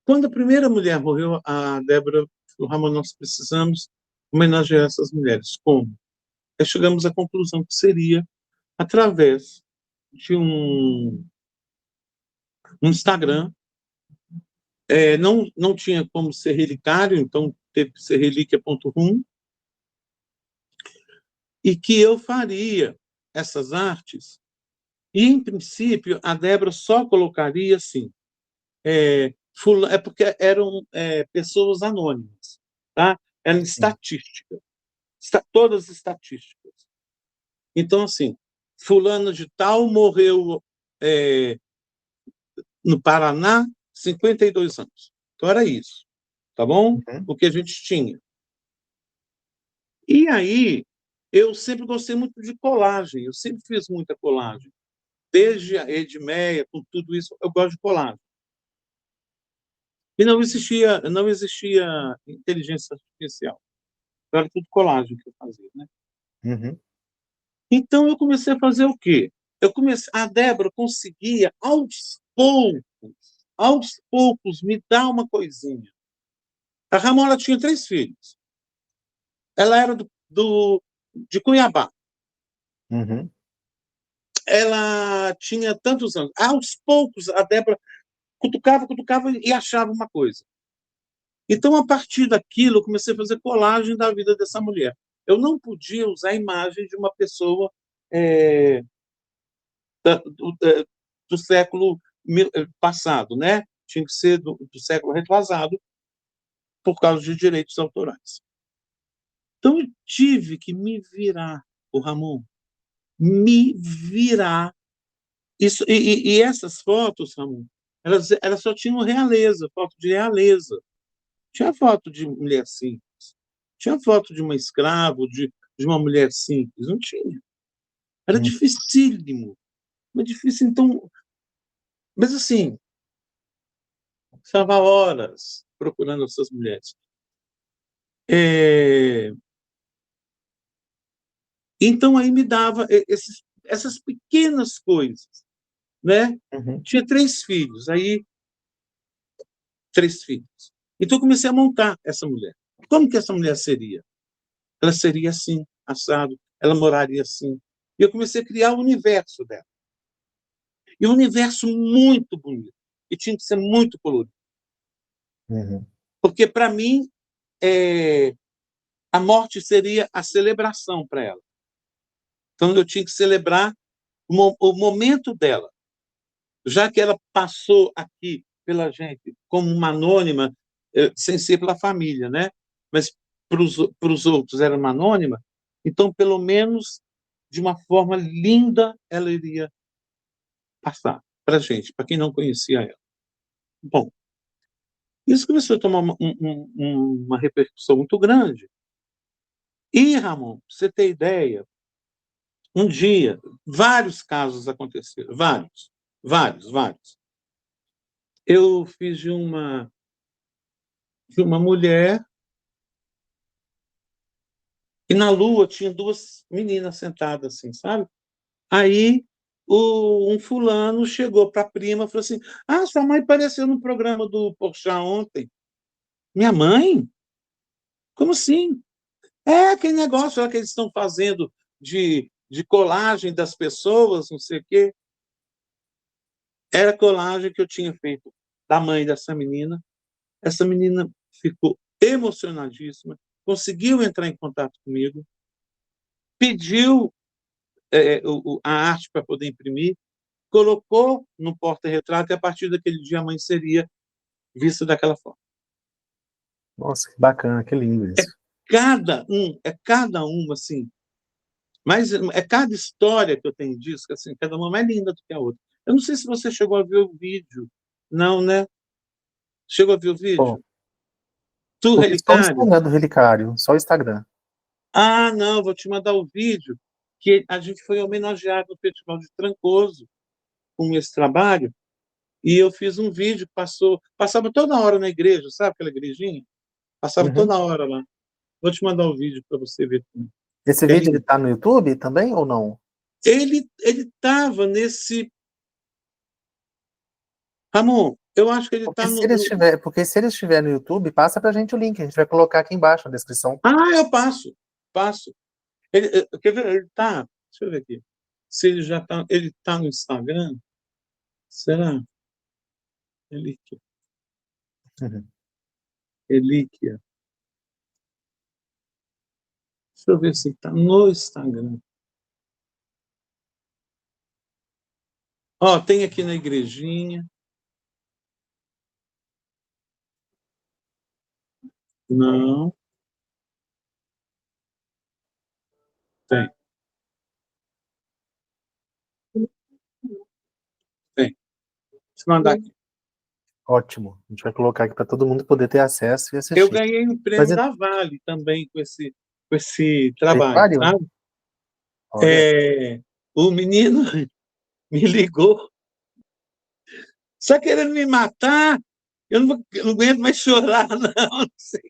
Quando a primeira mulher morreu, a Débora falou: Ramon, nós precisamos homenagear essas mulheres. Como? Aí chegamos à conclusão que seria através de um Instagram. Não tinha como ser relicário, então teve que ser relíquia.rum, e que eu faria essas artes. E, em princípio, a Débora só colocaria assim, porque eram pessoas anônimas, tá? Eram estatísticas, todas estatísticas. Então, assim, fulano de tal morreu no Paraná, 52 anos. Então, era isso, tá bom? O que a gente tinha. E aí, eu sempre gostei muito de colagem, eu sempre fiz muita colagem. Desde a Edmeia, com tudo isso, eu gosto de colagem. E não existia inteligência artificial. Era tudo colagem que eu fazia, né? Uhum. Então, eu comecei a fazer o quê? A Débora conseguia, aos poucos, me dar uma coisinha. A Ramona tinha 3 filhos. Ela era de Cuiabá. Uhum. Ela tinha tantos anos. Aos poucos, a Débora cutucava e achava uma coisa. Então, a partir daquilo, eu comecei a fazer colagem da vida dessa mulher. Eu não podia usar a imagem de uma pessoa do século passado, né? Tinha que ser do século retrasado, por causa de direitos autorais. Então, eu tive que me virar, o Ramon, me virar. E essas fotos, Ramon, elas só tinham realeza, foto de realeza. Tinha foto de mulher simples, tinha foto de uma escrava, de uma mulher simples, não tinha. Era Uhum. dificílimo, mas difícil, então. Mas assim, estava horas procurando essas mulheres. Então, aí me dava essas pequenas coisas, né? Uhum. Tinha 3 filhos, aí 3 filhos. Então, eu comecei a montar essa mulher. Como que essa mulher seria? Ela seria assim, assado, ela moraria assim. E eu comecei a criar o universo dela. E um universo muito bonito. E tinha que ser muito colorido. Uhum. Porque, para mim, a morte seria a celebração para ela. Então, eu tinha que celebrar o momento dela. Já que ela passou aqui pela gente como uma anônima, sem ser pela família, né? Mas para os outros era uma anônima, então, pelo menos, de uma forma linda, ela iria passar para a gente, para quem não conhecia ela. Bom, isso começou a tomar uma repercussão muito grande. E, Ramon, pra você ter ideia, um dia, vários casos aconteceram, vários. Eu fiz de uma mulher, e na lua tinha 2 meninas sentadas assim, sabe? Aí um fulano chegou para a prima e falou assim: Ah, sua mãe apareceu no programa do Porchat ontem. Minha mãe? Como assim? Aquele negócio lá que eles estão fazendo de colagem das pessoas, não sei o quê. Era a colagem que eu tinha feito da mãe dessa menina. Essa menina ficou emocionadíssima, conseguiu entrar em contato comigo, pediu a arte para poder imprimir, colocou no porta-retrato, e a partir daquele dia a mãe seria vista daquela forma. Nossa, que bacana, que lindo isso. Cada um, assim, mas é cada história que eu tenho disso, que assim, cada uma mais linda do que a outra. Eu não sei se você chegou a ver o vídeo. Não, né? Chegou a ver o Bom, vídeo? Tu, eu vi só o Relicário? Instagram do Relicário, só o Instagram. Ah, não, vou te mandar o vídeo, que a gente foi homenageado no Festival de Trancoso com esse trabalho, e eu fiz um vídeo que passava toda hora na igreja, sabe aquela igrejinha? Passava Uhum. toda hora lá. Vou te mandar o vídeo para você ver também. Esse É vídeo ele lindo. tá no YouTube também ou não? Ele estava nesse. Ramon, eu acho que ele está Porque se ele estiver no YouTube, passa pra gente o link, a gente vai colocar aqui embaixo na descrição. Ah, eu passo, passo. Quer ver? Ele tá. Deixa eu ver aqui. Se ele já está. Ele está no Instagram? Será? Relíquia. Uhum. Relíquia. Deixa eu ver se ele está no Instagram. Ó, tem aqui na igrejinha. Não, tem. Tem. Deixa eu mandar aqui. Ótimo. A gente vai colocar aqui para todo mundo poder ter acesso e Eu assistir. ganhei um Mas prêmio da Vale também com esse trabalho, Aquário? sabe? Olha, É, o menino me ligou, só querendo me matar. Eu não aguento mais chorar, não. Não sei.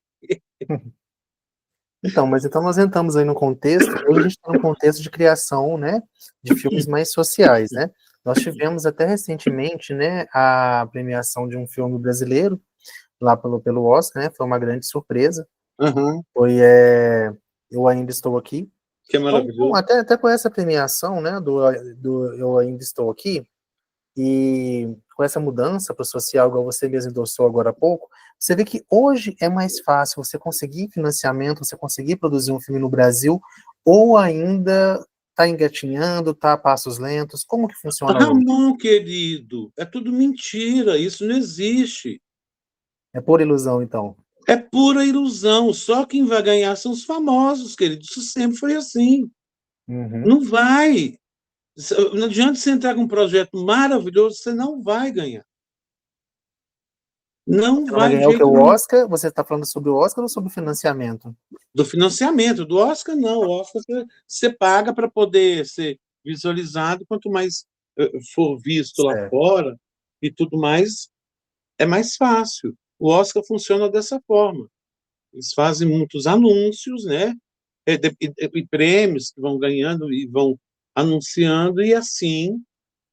então, mas então nós entramos aí no contexto, hoje a gente está no contexto de criação, né, de filmes mais sociais, né? Nós tivemos até recentemente, né, a premiação de um filme brasileiro, lá pelo Oscar, né, foi uma grande surpresa, Uhum, foi Eu Ainda Estou Aqui. que é Então, maravilhoso. até com essa premiação, né, do Eu Ainda Estou Aqui, e com essa mudança para o social, igual você mesmo endossou agora há pouco, você vê que hoje é mais fácil você conseguir financiamento, você conseguir produzir um filme no Brasil, ou ainda está engatinhando, está a passos lentos? Como que funciona hoje? Ramon, querido, é tudo mentira, isso não existe. É por ilusão, então. É pura ilusão. Só quem vai ganhar são os famosos, querido. Isso sempre foi assim. Uhum. Não vai. Não adianta você entrar com um projeto maravilhoso, você não vai ganhar. Não Você não vai vai de ganhar o que? jeito O nenhum. Oscar? Você está falando sobre o Oscar ou sobre o financiamento? Do financiamento, do Oscar, não. O Oscar você paga para poder ser visualizado. Quanto mais for visto lá Certo. fora e tudo mais, é mais fácil. O Oscar funciona dessa forma. Eles fazem muitos anúncios, né? E prêmios que vão ganhando e vão anunciando, e assim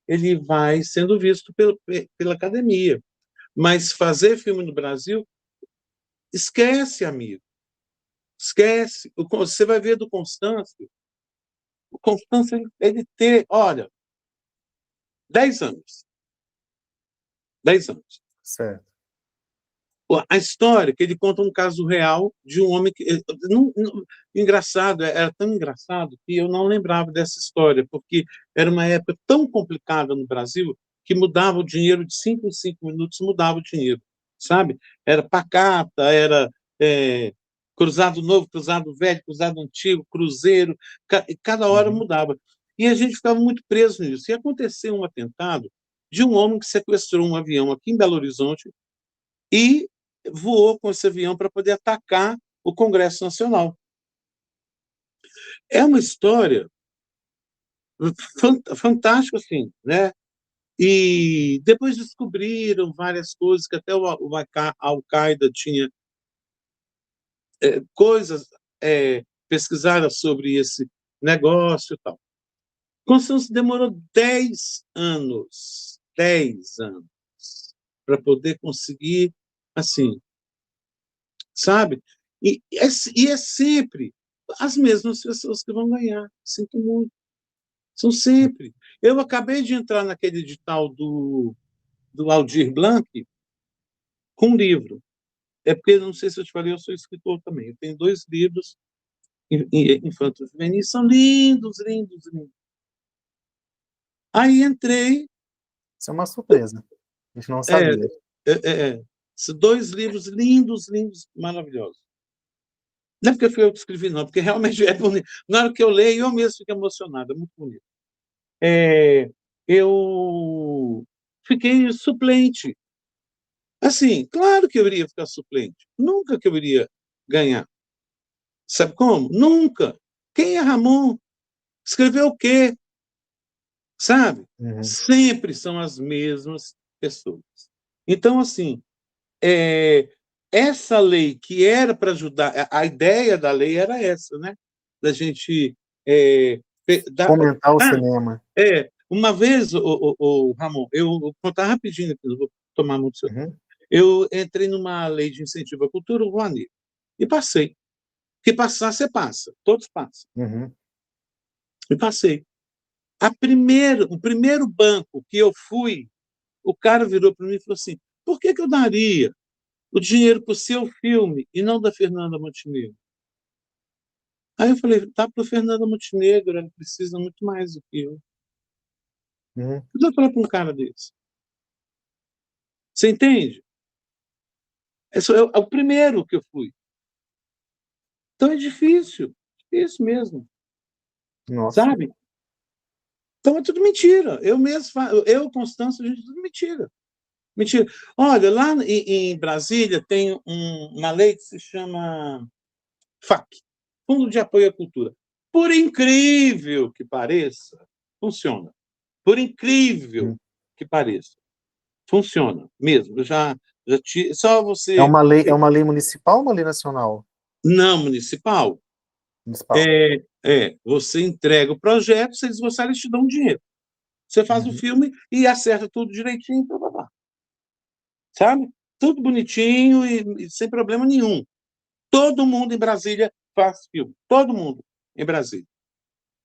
ele vai sendo visto pela academia. Mas fazer filme no Brasil, esquece, amigo. Esquece. Você vai ver do Constâncio. O Constâncio, ele ter, olha, 10 anos. 10 anos. Certo. A história que ele conta um caso real de um homem que. Engraçado, era tão engraçado que eu não lembrava dessa história, porque era uma época tão complicada no Brasil que mudava o dinheiro de 5 em 5 minutos, mudava o dinheiro, sabe? Era pacata, era cruzado novo, cruzado velho, cruzado antigo, cruzeiro, cada hora Uhum. mudava. E a gente ficava muito preso nisso. E aconteceu um atentado de um homem que sequestrou um avião aqui em Belo Horizonte e voou com esse avião para poder atacar o Congresso Nacional. É uma história fantástica, assim, né? E depois descobriram várias coisas, que até o Al-Qaeda tinha coisas pesquisadas sobre esse negócio e tal. Constância demorou 10 anos, 10 anos, para poder conseguir, assim, sabe? E é sempre as mesmas pessoas que vão ganhar. Sinto muito. São sempre. Eu acabei de entrar naquele edital do Aldir Blanc com um livro. É porque, não sei se eu te falei, eu sou escritor também. Eu tenho 2 livros infantos juvenis, são lindos, lindos, lindos. Aí entrei, Isso é uma surpresa. A gente não é, sabia. esses 2 livros lindos, lindos, maravilhosos. Não é porque fui eu que escrevi, não, porque realmente é bonito. Na hora que eu leio, eu mesmo fico emocionado, é muito bonito. Eu fiquei suplente. Assim, claro que eu iria ficar suplente. Nunca que eu iria ganhar. Sabe como? Nunca. Quem é Ramon? Escreveu o quê? Sabe? Uhum. Sempre são as mesmas pessoas. Então, assim, é, essa lei que era para ajudar, a ideia da lei era essa, né? Da gente dar. Fomentar o Ah, cinema. uma vez, o Ramon, eu vou contar rapidinho, aqui, não vou tomar muito seu tempo. Uhum. Eu entrei numa lei de incentivo à cultura, o Rouanet, e passei. Que passar, você passa. Todos passam. Uhum. E passei. O primeiro banco que eu fui, o cara virou para mim e falou assim: por que eu daria o dinheiro para o seu filme e não da Fernanda Montenegro? Aí eu falei: tá para a Fernanda Montenegro, ela precisa muito mais do que eu. Uhum. Eu vou falar para um cara desse. Você entende? Esse é o primeiro que eu fui. Então é difícil mesmo, Nossa. sabe? Então é tudo mentira. Eu mesmo, eu, Constância, a gente, tudo mentira. Mentira. Olha, lá em Brasília tem uma lei que se chama FAC, Fundo de Apoio à Cultura. Por incrível que pareça, funciona. Por incrível Uhum. que pareça, funciona mesmo. Só você. É uma lei municipal ou uma lei nacional? Não municipal. Municipal. Você entrega o projeto, se eles gostarem, eles te dão dinheiro. Você faz o Uhum. filme e acerta tudo direitinho, blá, blá, blá. Sabe? Tudo bonitinho e sem problema nenhum. Todo mundo em Brasília faz filme. Todo mundo em Brasília.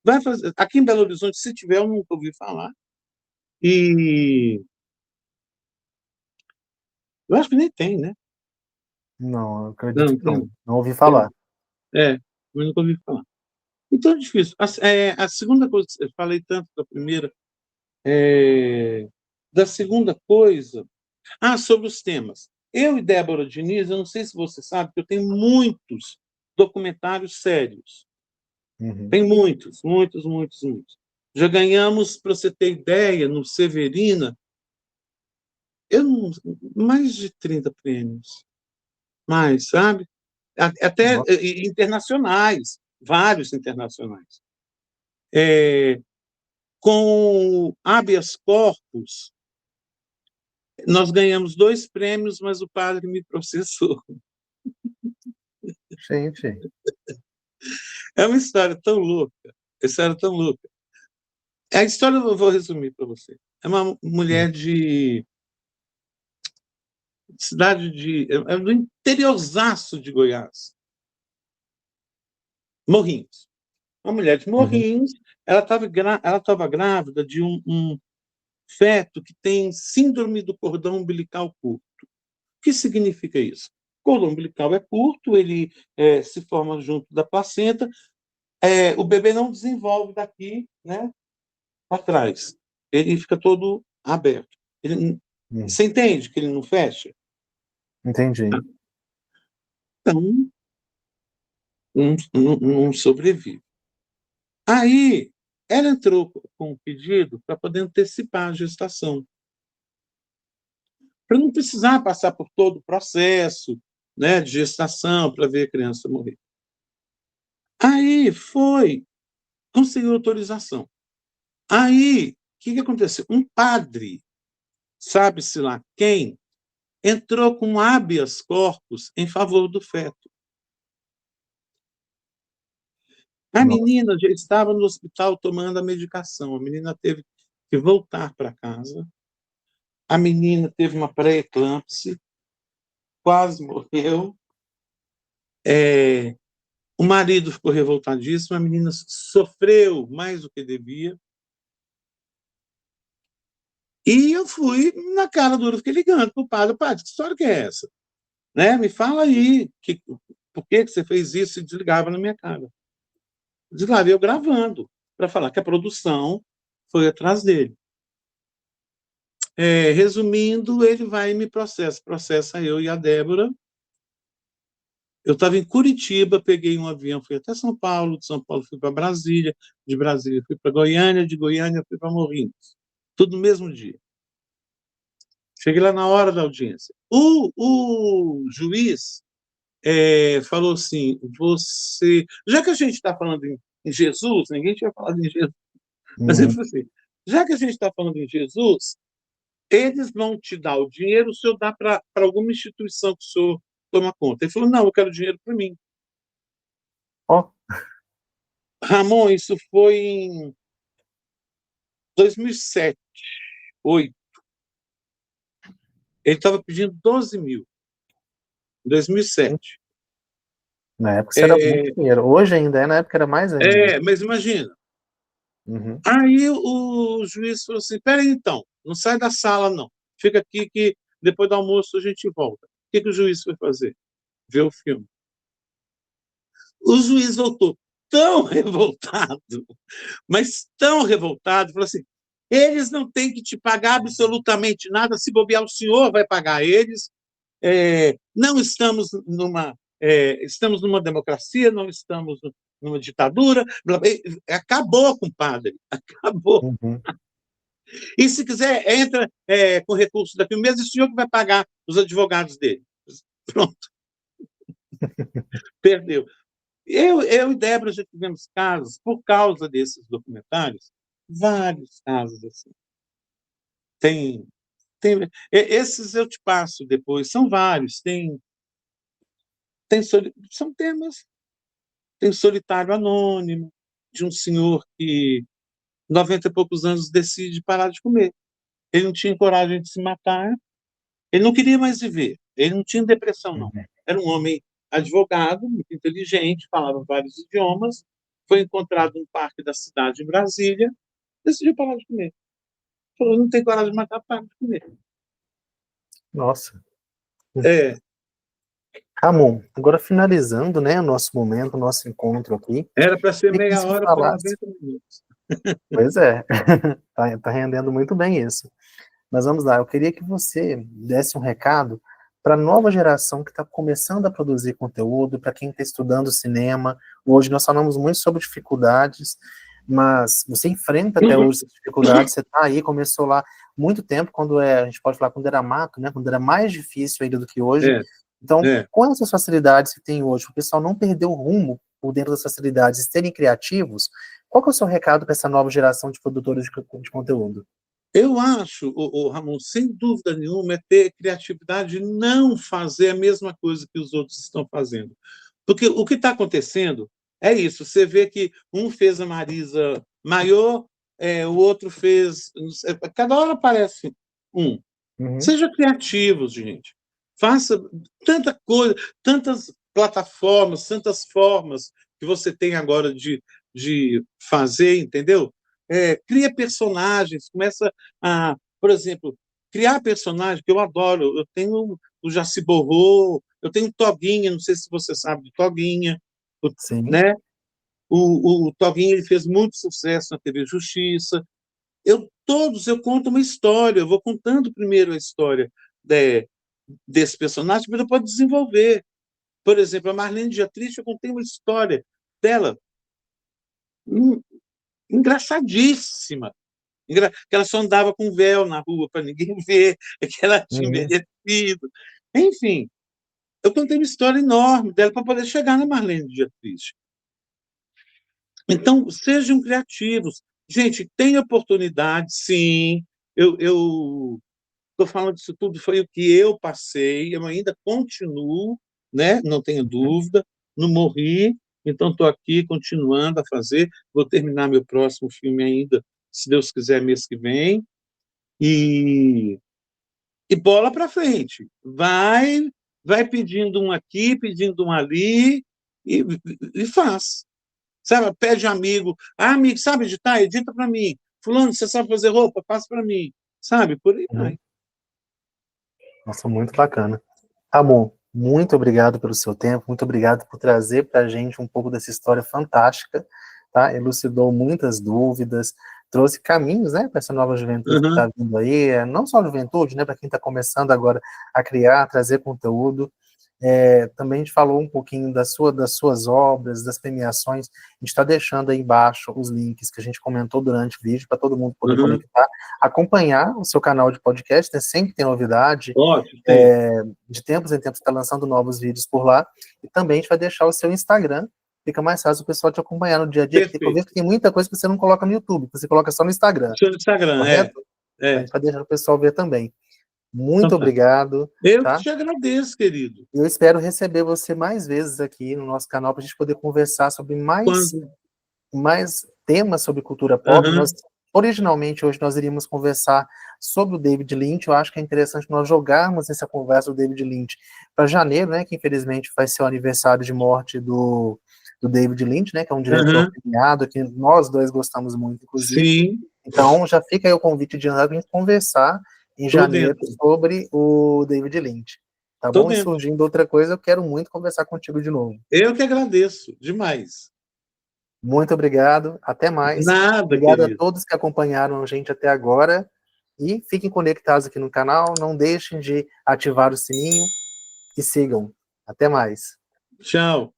Vai fazer. Aqui em Belo Horizonte, se tiver, eu nunca ouvi falar. E eu acho que nem tem, né? Não, eu acredito Não, que não. tem. Não ouvi Tem. falar. Eu nunca ouvi falar. Então é difícil. A segunda coisa, eu falei tanto da primeira, da segunda coisa. Sobre os temas. Eu e Débora Diniz, eu não sei se você sabe, que eu tenho muitos documentários sérios. Uhum. Tem muitos, muitos, muitos, muitos. Já ganhamos, para você ter ideia, no Severina, mais de 30 prêmios. Mais, sabe? Até Nossa. internacionais, vários internacionais. Com habeas corpus, nós ganhamos 2 prêmios, mas o padre me processou. Gente. É uma história tão louca, história tão louca. A história eu vou resumir para você. É uma Hum. mulher de cidade do interiorzaço de Goiás, Morrinhos. Uma mulher de Uhum. Morrinhos, ela estava grávida de um feto que tem síndrome do cordão umbilical curto. O que significa isso? O cordão umbilical é curto, ele se forma junto da placenta, o bebê não desenvolve daqui, né, para trás. Ele fica todo aberto. Hum. Você entende que ele não fecha? Entendi. Então, não sobrevive. Aí, ela entrou com um pedido para poder antecipar a gestação, para não precisar passar por todo o processo, né, de gestação para ver a criança morrer. Aí conseguiu autorização. Aí, o que aconteceu? Um padre, sabe-se lá quem, entrou com habeas corpus em favor do feto. A Nossa. menina já estava no hospital tomando a medicação. A menina teve que voltar para casa. A menina teve uma pré-eclâmpsia, quase morreu. O marido ficou revoltadíssimo. A menina sofreu mais do que devia. E eu fui na cara dura, fiquei ligando para o padre. Padre, que história que é essa? Né? Me fala aí, por que você fez isso? E desligava na minha cara. Desligava eu gravando, para falar que a produção foi atrás dele. Resumindo, ele vai e me processa eu e a Débora. Eu estava em Curitiba, peguei um avião, fui até São Paulo, de São Paulo fui para Brasília, de Brasília fui para Goiânia, de Goiânia fui para Morrinhos. Tudo no mesmo dia. Cheguei lá na hora da audiência. O juiz falou assim, já que a gente está falando em Jesus, ninguém tinha falado em Jesus, mas ele Uhum. falou assim, já que a gente está falando em Jesus, eles vão te dar o dinheiro, o senhor dá para alguma instituição que o senhor toma conta. Ele falou, não, eu quero dinheiro para mim. Ó, Ramon, isso foi em 2007, 2008. Ele estava pedindo 12 mil, em 2007. na época isso era muito É, dinheiro. Hoje ainda é, na época era mais ainda. mas imagina. Uhum. Aí o juiz falou assim, peraí então, não sai da sala não. Fica aqui que depois do almoço a gente volta. O que o juiz foi fazer? Ver o filme. O juiz voltou tão revoltado, mas tão revoltado, falou assim, eles não têm que te pagar absolutamente nada, se bobear o senhor vai pagar eles, não estamos estamos numa democracia, não estamos numa ditadura, acabou, compadre, acabou. Uhum. E se quiser, entra com recurso daqui mesmo, e o senhor que vai pagar os advogados dele. Pronto, perdeu. Eu e Débora já tivemos casos, por causa desses documentários, vários casos assim. Tem, esses eu te passo depois, são vários. São temas. Tem Solitário Anônimo, de um senhor que, 90 e poucos anos, decide parar de comer. Ele não tinha coragem de se matar, ele não queria mais viver, ele não tinha depressão, não. Uhum. Era um homem advogado, muito inteligente, falava vários idiomas, foi encontrado no parque da cidade, em Brasília, decidiu parar de comer. Falou, não tem coragem de matar, para de comer. Nossa. É, Ramon, agora finalizando, né, o nosso momento, o nosso encontro aqui, era para ser queria que meia você hora, foi falasse. 90 minutos. Pois é, tá rendendo muito bem isso. Mas vamos lá, eu queria que você desse um recado para a nova geração que está começando a produzir conteúdo, para quem está estudando cinema. Hoje nós falamos muito sobre dificuldades, mas você enfrenta até hoje essas dificuldades, você está aí, começou lá muito tempo, a gente pode falar quando era mato, né, quando era mais difícil ainda do que hoje. É, Então, é. com essas facilidades que tem hoje, o pessoal não perder o rumo por dentro das facilidades e serem criativos, qual que é o seu recado para essa nova geração de produtores de conteúdo? Eu acho, Ramon, sem dúvida nenhuma, é ter criatividade e não fazer a mesma coisa que os outros estão fazendo. Porque o que está acontecendo é isso. Você vê que um fez a Marisa maior, o outro fez. Cada hora aparece um. Uhum. Seja criativos, gente. Faça tanta coisa, tantas plataformas, tantas formas que você tem agora de fazer, entendeu? Cria personagens, começa a, por exemplo, criar personagens que eu adoro. Eu tenho o Jaci Borrô, eu tenho o Toguinha, não sei se você sabe do Toguinha, Sim. né? O Toguinha ele fez muito sucesso na TV Justiça. Eu conto uma história, eu vou contando primeiro a história desse personagem, para depois desenvolver. Por exemplo, a Marlene Dietrich, eu contei uma história dela engraçadíssima, que ela só andava com véu na rua para ninguém ver, que ela tinha Uhum. envelhecido. Enfim, eu contei uma história enorme dela para poder chegar na Marlene Dietrich. Então, sejam criativos. Gente, tem oportunidade, sim. Eu estou falando disso tudo, foi o que eu passei, eu ainda continuo, né? Não tenho dúvida, não morri, então estou aqui continuando a fazer. Vou terminar meu próximo filme ainda, se Deus quiser, mês que vem. E bola para frente. Vai pedindo um aqui, pedindo um ali, e faz. Sabe, pede amigo. Ah, amigo, sabe editar? Edita para mim. Fulano, você sabe fazer roupa? Passa para mim. Sabe, por aí Uhum. vai. Nossa, muito bacana. Ramon, muito obrigado pelo seu tempo, muito obrigado por trazer para a gente um pouco dessa história fantástica, tá? Elucidou muitas dúvidas, trouxe caminhos, né, para essa nova juventude que Uhum. está vindo aí, não só a juventude, né, para quem está começando agora a criar, a trazer conteúdo. Também a gente falou um pouquinho das suas obras, das premiações. A gente está deixando aí embaixo os links que a gente comentou durante o vídeo para todo mundo poder conectar, acompanhar o seu canal de podcast, né? Sempre tem novidade. Ótimo, tem. De tempos em tempos está lançando novos vídeos por lá. E também a gente vai deixar o seu Instagram. Fica mais fácil o pessoal te acompanhar no dia a dia. Porque eu vejo que tem muita coisa que você não coloca no YouTube, que você coloca só no Instagram. Seu Instagram, correto? A gente vai deixar o pessoal ver também. Muito obrigado. Eu tá? te agradeço, querido. Eu espero receber você mais vezes aqui no nosso canal para a gente poder conversar sobre mais temas sobre cultura pop. Originalmente, hoje, nós iríamos conversar sobre o David Lynch. Eu acho que é interessante nós jogarmos essa conversa do David Lynch para janeiro, né, que infelizmente vai ser o aniversário de morte do David Lynch, né, que é um diretor premiado, que nós dois gostamos muito, inclusive. Sim. Então, já fica aí o convite de nós para a gente conversar em janeiro sobre o David Lynch. Tá bom? E surgindo outra coisa, eu quero muito conversar contigo de novo. Eu que agradeço, demais. Muito obrigado, até mais. Nada, obrigado querido. a todos que acompanharam a gente até agora. E fiquem conectados aqui no canal, não deixem de ativar o sininho e sigam. Até mais. Tchau.